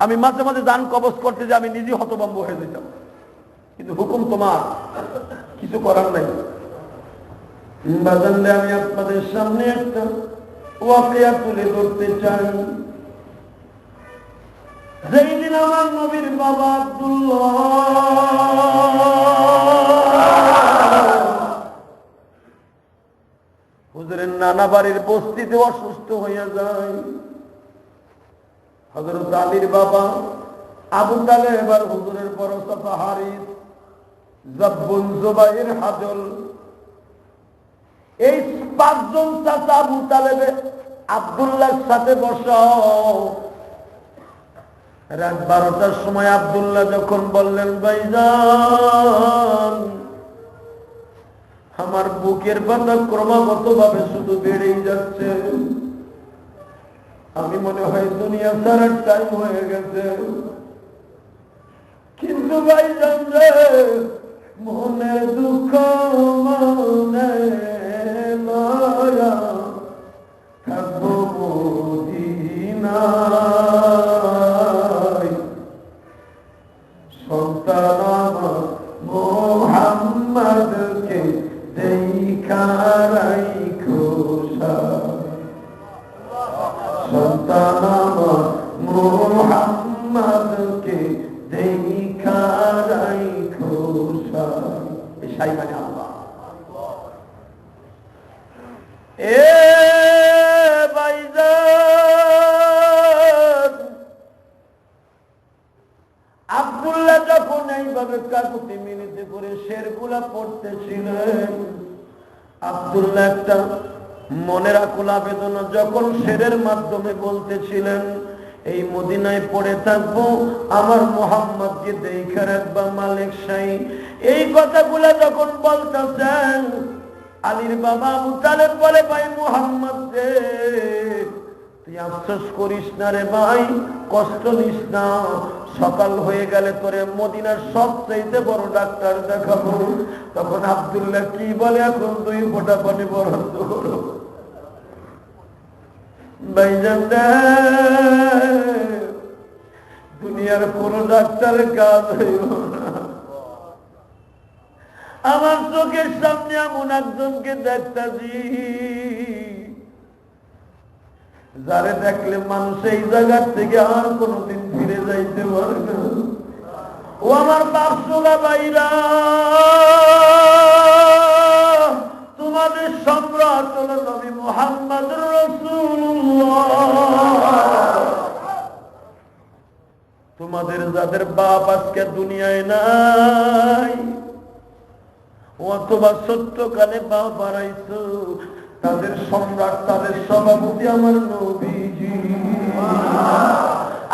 আমি মাঝে মাঝে দান কবজ করতে যে আমি নিজে হতভম্ব হয়ে যেতাম, কিন্তু হুকুম তোমার, কিছু করার নাই। বাজানলে আমি আপনাদের সামনে একটা ওয়াকিয়া তুলে ধরতে চাই। যেই দিন আমার নবীর বাবা আব্দুল্লাহ হুজুরের নানা বাড়ির বস্তিতে অসুস্থ হইয়া যায়, হযরত আলীর বাবা আবু তালেব আর হুজুরের বড় চাচা হারিস, জব্বুন, জুবাইর, হাজল, এই পাঁচজন চাচা আবু তালেবে আব্দুল্লাহর সাথে বসাও। রাত 12টার সময় আব্দুল্লাহ যখন বললেন, ভাইজান আমার বুকের ব্যথা ক্রমাগত ভাবে শুধু বেড়েই যাচ্ছে, আমি মনে হয় দুনিয়া ছাড়ার টাইম হয়ে গেছে। কিন্তু ভাইজান রে, মনের দুঃখ মনে লয়া থাকবো মদিনায়, সন্তান আমার মুহাম্মদকে দেখা রাইখো সাথে, সন্তান আমার মুহাম্মদকে দেখা রাইখো সাথে। সাই মানে আল্লাহ। এ ভাইজান, আব্দুল্লাহ যখন এইভাবে কাকুতি মিনতি করে শেরগুলা পড়তেছিলেন, আব্দুল্লাহ একটা মনের আকুল আবেদন যখন শেরের মাধ্যমে বলতেছিলেন, এই মদিনায় পড়ে থাকবো, আমার মুহাম্মদকে দেখা রাখবা মালিক শাহী, এই কথাগুলা যখন বলতেছেন, আলীর বাবা আবু তালেব বলে, ভাই মুহাম্মদ রে, তুই আফসোস করিস না রে ভাই, কষ্ট নিস না, সকাল হয়ে গেলে তোরে মদিনার সবচাইতে বড় ডাক্তার দেখাবো। তখন আব্দুল্লাহ কি বলে, এখন 2 ফোঁটা পানি বরাদ্দ করো। ভাইজান দুনিয়ার কোন ডাক্তারের কাজ হইব না, আমার চোখের সামনে এমন একজনকে দেখতাছি যারে দেখলে মানুষ এই জায়গার থেকে আর কোনদিন ফিরে যাইতে পারে না। ও আমার বাপসোলা ভাইরা, তোমাদের সম্রাট হলো নবী মুহাম্মদ রাসূলুল্লাহ। তোমাদের যাদের বাপ আজকে দুনিয়ায় নাই, অথবা সত্যকালে বাপ হারাইছো, তাদের সম্রাট, তাদের সভাপতি আমার নবীজি।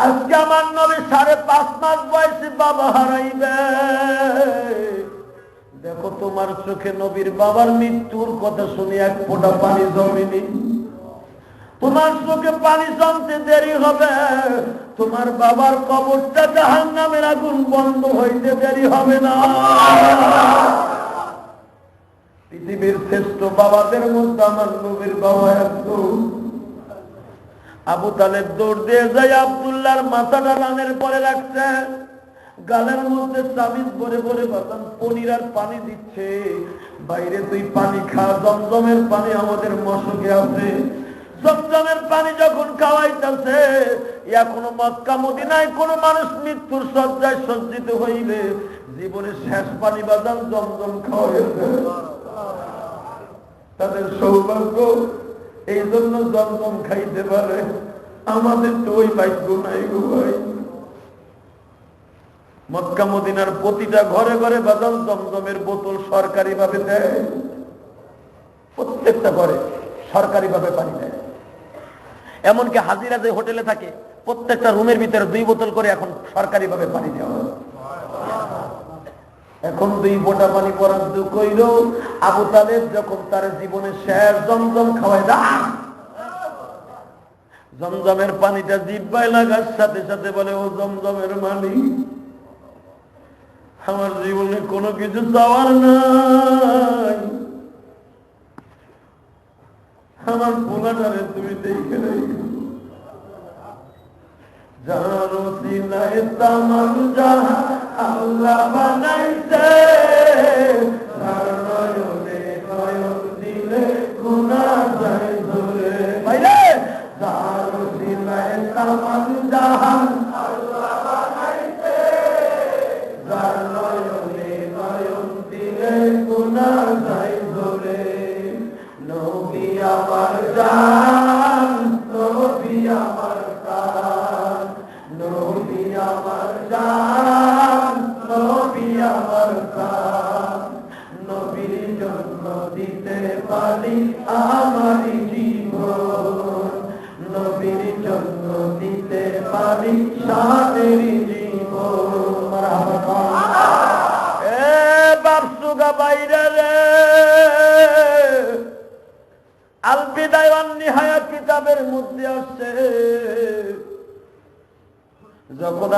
আজকে আমার নবী 5.5 মাস বয়সে বাবা হারাইবে। দেখো তোমার চোখে নবীর বাবার মৃত্যুর কথা শুনে 1 ফোঁটা পানি জমেনি, তোমার চোখে পানি জমতে দেরি হবে, তোমার বাবার কবরটা জাহান্নামের আগুন বন্ধ হইতে দেরি হবে না। পৃথিবীর শ্রেষ্ঠ বাবাদের মধ্যে আমার নবীর বাবা একজন। আবু তালেব দৌড় দিয়ে যায় আব্দুল্লাহর মাথাটা রানের পরে রাখছে, গালের মধ্যে তাবিজ ভরে ভরে বাতান পনির আর পানি দিচ্ছে, বাইরে তুই পানি খা, জমজমের পানি আমাদের মশকে আছে। জমজমের পানি যখন খাওয়াইতেছে, এখনো মক্কা মদিনায় কোন মানুষ মৃত্যুর শয্যায় সজ্জিত হইলে জীবনের শেষ পানি বাজান জমজম খাওয়াইছে। তাদের সৌভাগ্য, এই জন্য জমজম খাইতে পারে। আমাদের তো ওই ভাগ্য নাই গো ভাই। মক্কা মদিনার প্রতিটা ঘরে ঘরে বাজার জমজমের বোতল সরকারি ভাবে দেয়, প্রত্যেকটা ঘরে সরকারি ভাবে পানি দেয়। এমনকি হাজিরা যে হোটেলে থাকে প্রত্যেকটা রুমের ভিতরে 2 বোতল করে এখন সরকারি ভাবে পানি দেওয়া হয়। এখন 2 ফোঁটা পানি বরাদ্দ কইল। আবু তালেব যখন তার জীবনে শেষ জমজম খাওয়ায় দেয়, জমজমের পানিটা জিহ্বায় লাগার সাথে সাথে বলে, ও জমজমের মালিক, আমার জীবনে কোনো কিছু চাওয়ার নাই, আমার পোলাটারে তুমি দেখে রেখো। যার ওসিলায় তামাম জাহান আল্লাহ বানাইছে, তার নয়নে নয়ন দিলে গুনাহ যায় ধরে। ভাইরে, যার ওসিলায় তামাম জাহান আল্লাহ বানাইছে, যার নয়নে নয়ন দিলে গুনাহ যায় ধরে। নবী আমার জান, নবী আমার প্রাণ, নবী আমার জান, নবী আমার প্রাণ। নবীর জন্য দিতে পারি আমার জীবন, নবীর জন্য দিতে পারি সাদের জীবন। এ বাপসুগা বাইরে রে, আল বিদায় ওয়ান নিহায়া কিতাবের মধ্যে আসছে, যখন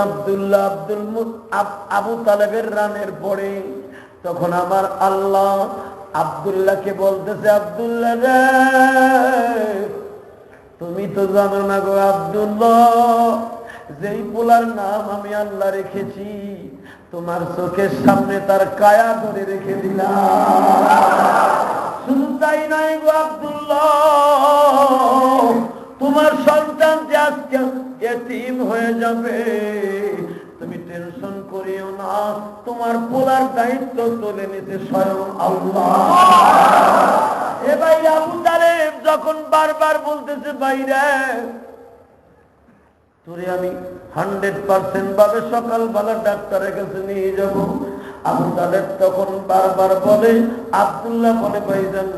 আবু তালেবের রানের পরে তখন আমার আল্লাহ আব্দুল্লাহকে বলতেছে, আব্দুল্লাহ রে, তুমি তো জানো না গো আব্দুল্লাহ, যেই পোলার নাম আমি আল্লাহ রেখেছি, তোমার চোখের সামনে তার কায়া ধরে রেখে দিলাম। শুধু তাই নাই গো আব্দুল্লাহ, তোমার সন্তান যে আজকে এতিম হয়ে যাবে, তুমি টেনশন করিও না, তোমার পোলার দায়িত্ব তুলে নিতে স্বয়ং আল্লাহ। এ ভাই, আবু তালেব যখন বারবার বলতেছে, ভাইরা তোরে আমি 100% ভাবে সকালবেলা ডাক্তারের কাছে নিয়ে যাব। আবু তালেব তখন বারবার বলে, আব্দুল্লাহ বলে, ভাইজান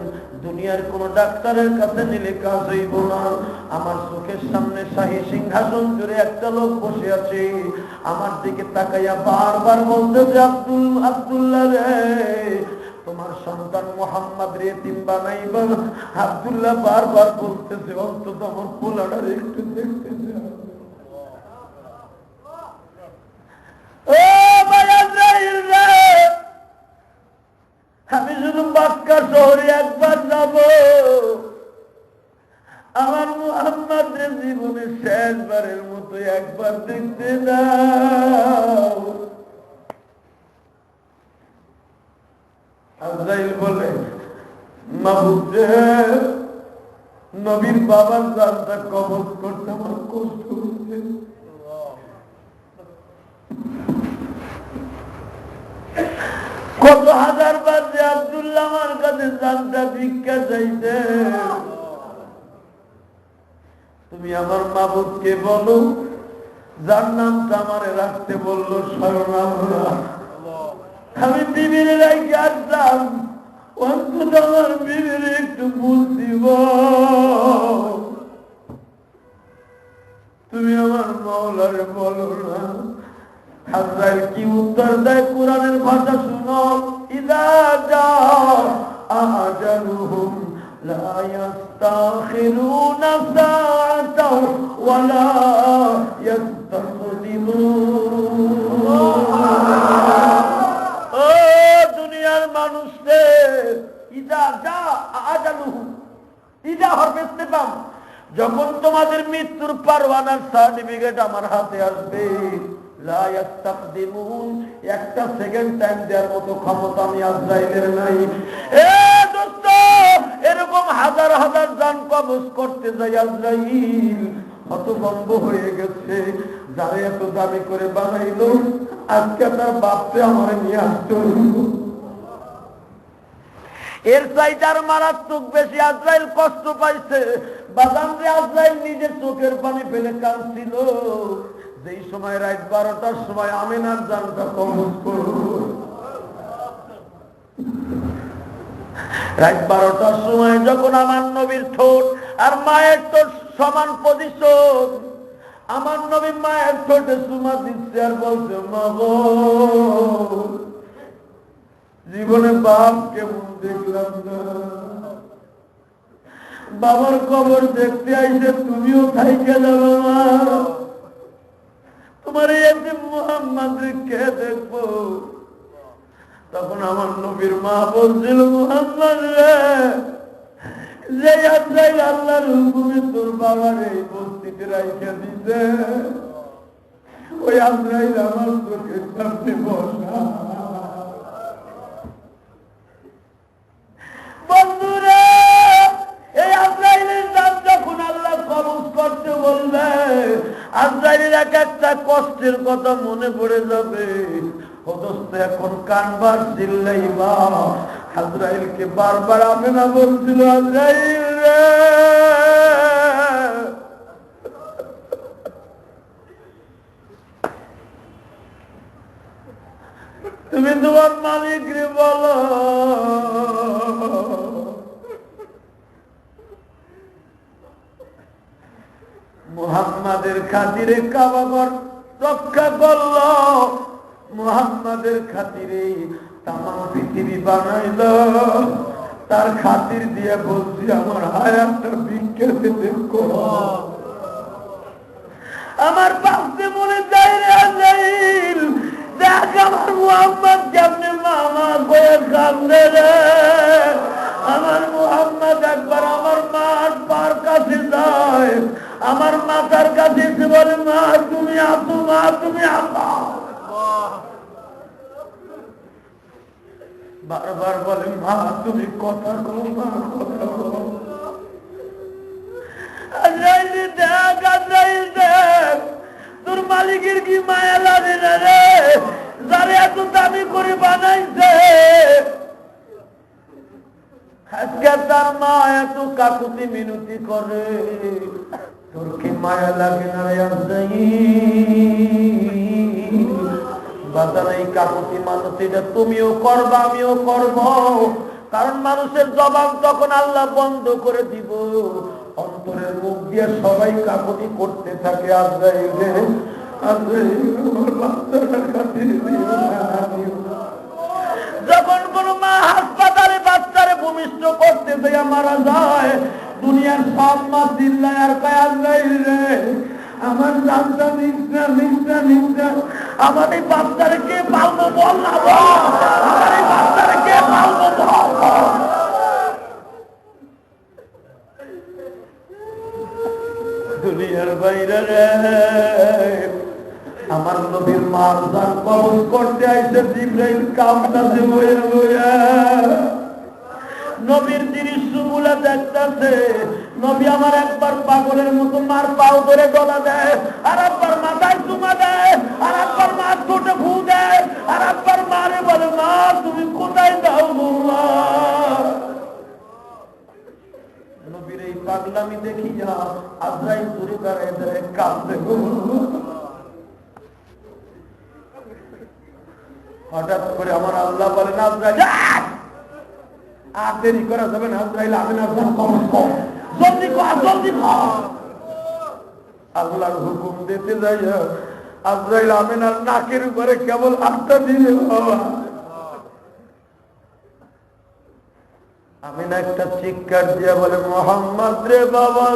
দুনিয়ার কোন ডাক্তারের কাছে নিলে কাজ হইব না, আমার চোখের সামনে শাহী সিংহাসন জুড়ে একটা লোক বসে আছে, আমার দিকে তাকাইয়া বারবার বলতেছে, আব্দুল্লাহ রে, তোমার সন্তান মোহাম্মদ রে এতিম বানাইবা। আব্দুল্লাহ বারবার বলতেছে, অন্তত আমার পোলাটার একটু দেখতে দাও। আমি শুধু মক্কা শহরে একবার যাব, আমার মুহাম্মদ রে জীবনে শেষবারের মতো একবার দেখতে দাও। আজরাইল বলে, মাহবুব রে, নবীর বাবার জানটা কবজ করতে আমার কষ্ট হচ্ছে। কত হাজার বার যে আব্দুল্লাহ আমার কাছে জানটা ভিক্ষা চাইছে, তুমি আমার মাহবুবকে বলো, যার নামটা আমারে রাখতে বললো স্বয়ং আল্লাহ। আমি বিবির রেখে আসলাম, অন্তত আমার বিবির একটু বুঝ দিব। তুমি আমার মাওলারে বলো না। আজরাইল কি উত্তর দেয়? কোরআনের ভাষা শুনো, ইযা জা আজালুহুম লা ইস্তাখিরুনা সাআতাও ওয়া লা ইস্তাকদিমুন। ও দুনিয়ার মানুষদের, ইযা জা আজালুহুম, ইযা হরফে ইস্তিফহাম, যখন তোমাদের মৃত্যুর পরওয়ানার সার্টিফিকেট আমার হাতে আসবে, লা ইস্তাকদিমুন, একটা সেকেন্ড টাইম দেওয়ার মতো ক্ষমতা আমি আজরাইলের নাই। এ দোস্ত, এরকম হাজার হাজার জান কবজ করতে যাই আজরাইল হতভম্ব হয়ে গেছে। যারা এত দামি করে বানাইলো, আজকে তার বাপকে আমার নিয়ে আসতে হইল। এর চাইতে আর মারাত্মক বেশি আজরাইল কষ্ট পাইছে। বাদাম যে আজরাইল নিজের চোখের পানি ফেলে কাঁদছিল যেই সময় রাত 12টার সময় আমিনার জানটা কবজ করল। রাত 12টার সময় যখন আমার নবীর ঠোঁট আর মায়ের ঠোঁট সমান পজিশন, আমার নবী মায়ের ঠোঁটে চুমা দিচ্ছে আর বলছে, মা গো, জীবনে বাপ কেমন দেখলাম না, বাবার কবর দেখতে আইসে তুমিও থাইকে যাবো মা, তোমার এতিম মুহাম্মদ কে দেখবো। তখন আমার নবীর মা বলছিল, মুহাম্মদ রে, যে আজরাইল আল্লাহর হুকুমে তোর বাবার এই বস্তিতে রাইখা দিতে, ওই আজরাইল আমার চোখের সামনে বসা। বন্ধুরা, এই আজরাইলের নাম যখন আল্লাহ কবজ করতে বলবে, আজরাইলের এক একটা কষ্টের কথা মনে পড়ে যাবে। অথচ এখন কানবার চিল্লাইবা। আজরাইলকে বারবার আমেনা বলছিল, আজরাইল রে, তুমি তোমার মালিক রে বলো, মুহাম্মাদের খাতিরে কাবাঘর রক্ষা করল, মুহাম্মাদের খাতিরে তামাম পৃথিবী বানাইল, তার খাতির দিয়ে বলছি আমার হায়াতটা ভিক্ষা দিতে আমার পাশে মনে যায় রে আজরাইল, দেখ আমার মুহাম্মদ কেমনে মামা করে কান্দে রে। আমার মুহাম্মদ একবার আমার মার পার কাছে যায়, আমার মাতার কাছে এসে বলে, মা তুমি আসো, মা তুমি আসো। বারবার বলে, মা তুমি কথা কও, মা কথা কও। আজরাইল দেখ, আজরাইল দেখ, তোর মালিকের কি মায়া লাগে না রে, যারে এত দামি করে বানাইছে, আজকে তার মা এত কাকুতি মিনতি করে, তোর কি মায়া লাগে না রে আজরাইল? বাজার এই কাকুতি মানতিটা তুমিও করবা, আমিও করব, কারণ মানুষের জবাব তখন আল্লাহ বন্ধ করে দিব, অন্তরের মুখ দিয়ে সবাই কাকুতি করতে থাকে, আজরাইল রে, আজরাইল আমার বাচ্চাটার খাতিরে দিও না, দিও না। যখন কোন মা হাসপাতালে বাচ্চারে ভূমিষ্ঠ করতে দেয়া মারা যায়, দুনিয়ার সব মা চিল্লায় আর কয়, আজরাইল রে, আমার জানটা নিচ্ছা নিচ্ছা নিচ্ছা, আমার এই বাচ্চারে কে পালবো বল না, আমার এই বাচ্চারে কে পালবো বল। দুনিয়ার বাইরে রে, আমার নবীর মার জান কবজ করতে আইসে জিবরাইল কামটাছে বইয়া বইয়া, নবীর দৃশ্যগুলা দেখতেছে। নবী আমার একবার পাগলের মতো মার পাও ধরে গলা দেয়, আর একবার মাথায় চুমা দেয়, আর একবার মার ঠোঁটে ফু দেয়, আর একবার মারে বলে, মা তুমি কোথায় যাও বৌমা। নবীর এই পাগলামি দেখিয়া আজরাইল দূরে দাঁড়ায় দাঁড়ায় কাঁদতে। হঠাৎ করে আমার আল্লাহ বলেন, আজরাইল আর দেরি করা যাবে না, আজরাইল আমিনার জান কবজ কর, জলদি কর, জলদি কর। আল্লাহর হুকুম দিতে যাইয়া আজরাইল আমিনার নাকের উপরে কেবল হাতটা দিলে, বাবা আমিনা একটা চিৎকার দিয়া বলে, মুহাম্মদ রে বাবা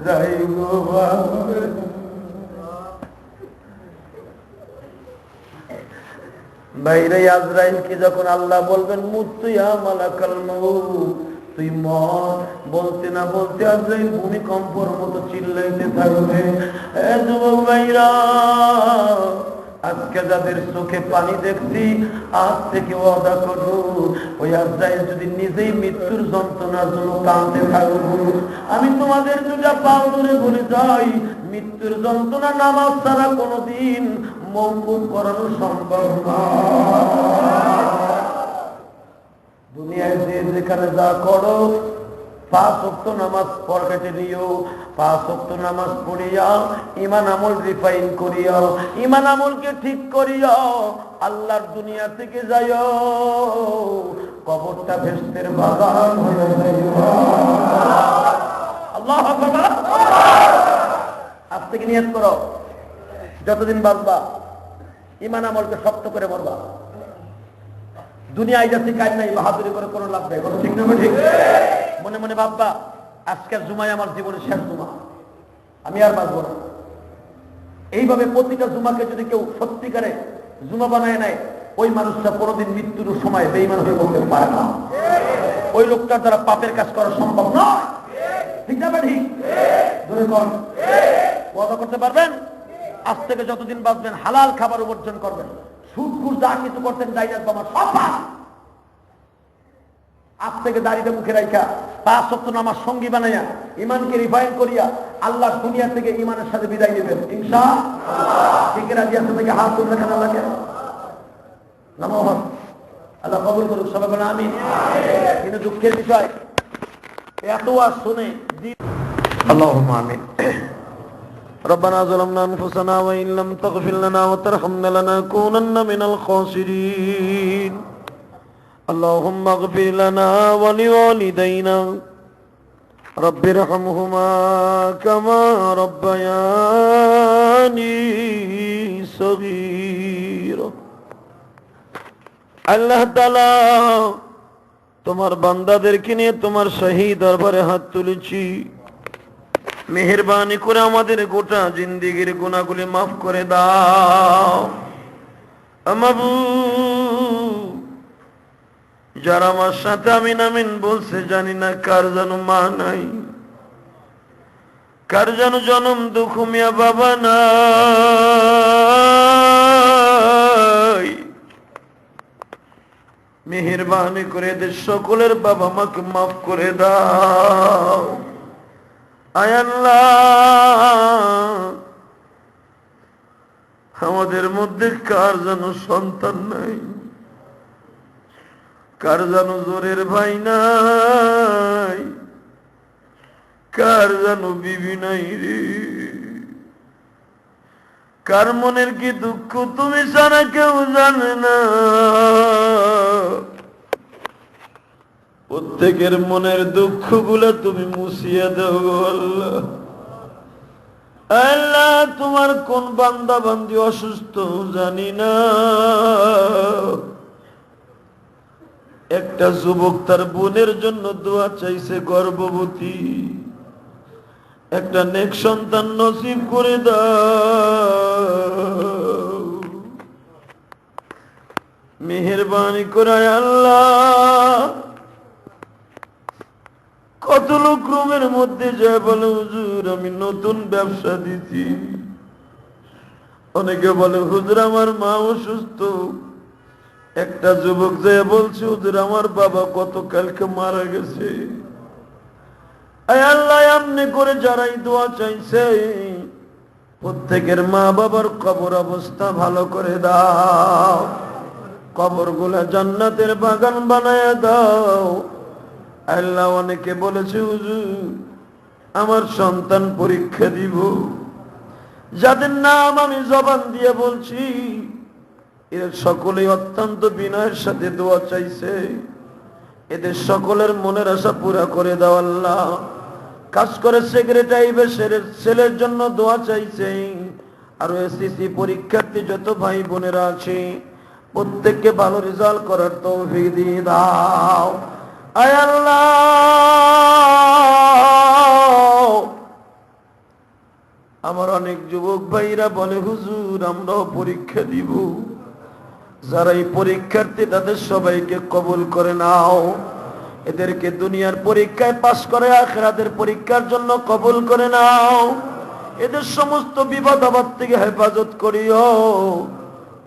যাই গো বাবা। বাইরে আজরাইলকে যখন আল্লাহ বলবেন, মুতু ইয়া মালাকাল মউত, তুই মর, বলতে না বলতে আজরাইল ভূমিকম্পের মতো চিল্লাইতে থাকবে। এ যুবক ভাইরা, আজকে যাদের চোখে পানি দেখছি, আজ থেকে ওয়াদা করো, ওই আজরাইল যদি নিজেই মৃত্যুর যন্ত্রণার জন্য কাঁদতে থাকবো, আমি তোমাদের দুটা পাও ধরে বলে যাই, মৃত্যুর যন্ত্রণা নামাজ ছাড়া কোনোদিন মওকুফ করানো সম্ভব না। দুনিয়ায় যে যেখানে যা করো, 5 ওয়াক্ত নামাজ পড়তে নিও, 5 ওয়াক্ত নামাজ পড়িয়া ঈমান আমল রিফাইন করিয়া, ঈমান আমলকে ঠিক করিয়া আল্লাহর দুনিয়া থেকে যাইও, কবরটা বেহেশতের বাগান হয়ে যাইও। আল্লাহু আকবার। আজ থেকে নিয়ত করো, যতদিন বাঁচবা ঈমান আমলকে শক্ত করে মরবা। দুনিয়ায় যাচ্ছি কাজ নাই, বাহাদুরি করে কোনো লাভ নেই। ঠিক না ঠিক? মনে মনে ভাববা আজকের জুমায় আমার জীবনের শেষ জুমা, আমি আর বাঁচবো না। এইভাবে প্রতিটা জুমাকে যদি কেউ সত্যিকারে জুমা বানায় নেয়, ওই মানুষটা কোনোদিন মৃত্যুর সময় বেঈমান হয়ে বলতে পারে না। ওই লোকটার দ্বারা পাপের কাজ করা সম্ভব নয়। ঠিক না ঠিক? ওয়াদা করতে পারবেন? আজ থেকে যতদিন বাঁচবেন হালাল খাবার উপার্জন করবেন, সুদ ঘুষ যা কিছু করতেন ডাইনাস বাবা সব বাদ। আজ থেকে দাড়িতে মুখে রাখা 5 ওয়াক্ত নামাজ সঙ্গী বানাইয়া ঈমানকে রিফাইন করিয়া আল্লাহ দুনিয়া থেকে ঈমানের সাথে বিদায় নেবেন ইনশাআল্লাহ। ঠিক রাজি আছে থেকে হাত তুলে রাখেন আল্লাহকে। নামাজ আল্লাহ কবুল করুক, সবাই বলেন আমিন। কিন্তু দুঃখের বিষয়, এত আর শুনে আল্লাহুম্মা আমিন। ربنا ظلمنا أنفسنا وإن لم تغفر لنا وترحمنا لنكونن من الخاسرين اللهم اغفر لنا ولوالدينا رب ارحمهما كما ربياني صغيرا। আল্লাহ তাআলা তোমার বান্দাদেরকে নিয়ে তোমার শাহী দরবারে হাত তুলেছি, মেহেরবানি করে আমাদের গোটা জিন্দেগির গুনাহগুলি মাফ করে দাও। মাবুদ, যারা আমার সাথে আমিন আমিন বলছে, জানি না কার যেন মা নাই, কার যেন জনম দুঃখ মিয়া বাবা নাই, মেহেরবানি করে এদের সকলের বাবা মাকে মাফ করে দাও। আয় আল্লাহ, আমাদের মধ্যে কার যেন সন্তান নাই, কার যেন জোরের ভাই নাই, কার যেন বিবি নাই রে, কার মনের কি দুঃখ তুমি ছাড়া কেউ জানে না। প্রত্যেকের মনের দুঃখ গুলো তুমি মুছিয়ে দাও আল্লাহ। আল্লাহ, তোমার কোন বান্দা বান্দি অসুস্থ জানি না, একটা যুবক তার বোনের জন্য দোয়া চাইছে, গর্ভবতী, একটা নেক সন্তান নসিব করে দাও। মেহেরবানি করে আল্লাহ, কত লোক রুমের মধ্যে যায় বলে হুজুর আমি নতুন ব্যবসা দিছি, অনেকে বলে হুজুর আমার মা অসুস্থ, একটা যুবক যায় বলছে হুজুর আমার বাবা গতকালকে মারা গেছে। আয় আল্লাহ, এমনি করে যারাই দোয়া চাইছে প্রত্যেকের মা বাবার কবর অবস্থা ভালো করে দাও, কবর গুলা জান্নাতের বাগান বানায় দাও। আল্লাহ, অনেকে বলেছে হুজুর আমার সন্তান পরীক্ষা দিব, যাদের নাম আমি জবান দিয়ে বলছি এরা সকলেই অত্যন্ত বিনয়ের সাথে দোয়া চাইছে, এদের সকলের মনের আশা পুরা করে দাও আল্লাহ। কাজ করে সেক্রেটারি ছেলের জন্য দোয়া চাইছে, আর এসএসসি পরীক্ষার্থী যত ভাই বোনেরা আছে প্রত্যেককে ভালো রেজাল্ট করার তৌফিক দিয়ে দাও। আয় আল্লাহ, আমার অনেক যুবক ভাইরা বলে হুজুর আমরাও পরীক্ষা দিব, যারা এই পরীক্ষার্থী তাদের সবাইকে কবুল করে নাও, এদেরকে দুনিয়ার পরীক্ষায় পাস করে আখিরাতের পরীক্ষার জন্য কবুল করে নাও, এদের সমস্ত বিপদ আপদ থেকে হেফাজত করিও,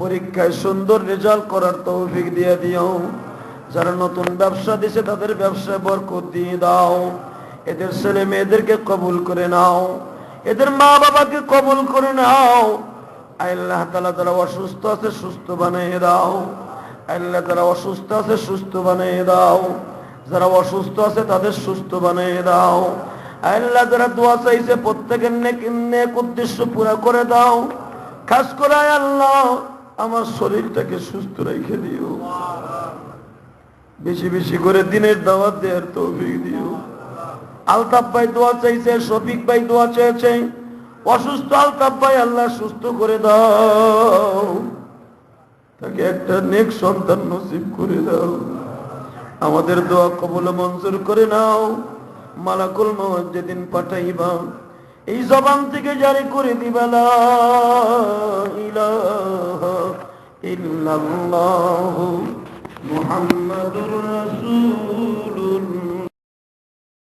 পরীক্ষায় সুন্দর রেজাল্ট করার তৌফিক দিয়ে দিও। যারা নতুন ব্যবসা দিছে তাদের ব্যবসায় বরকত দিয়ে দাও, এদের ছেলে মেয়েদেরকে কবুল করে নাও, এদের মা বাবাকে কবুল করে নাও। আল্লাহ তাআলা যারা অসুস্থ আছে সুস্থ বানিয়ে দাও। আল্লাহ যারা অসুস্থ আছে সুস্থ বানিয়ে দাও। যারা অসুস্থ আছে তাদের সুস্থ বানিয়ে দাও। আল্লাহ যারা দোয়া চাইছে প্রত্যেকের নেক উদ্দেশ্য পুরা করে দাও। খাস করে আল্লাহ আমার শরীরটাকে সুস্থ রেখে দিও। বেশি বেশি করে দিনের দাওয়াত দেওয়ার তৌফিক দিও। আলতাফ ভাই দোয়া চাইছে, শফিক ভাই দোয়া চেয়েছে, অসুস্থ আলতাফ ভাই আল্লাহ সুস্থ করে দাও। তাকে একটা নেক সন্তান নসিব করে দাও। আমাদের দোয়া কবুল মঞ্জুর করে নাও। মালাকুল মউত যেদিন পাঠাইবা এই জবান থেকে জারি করে দিবা লা ইলাহা ইল্লাল্লাহু মুহাম্মাদুর রাসূল।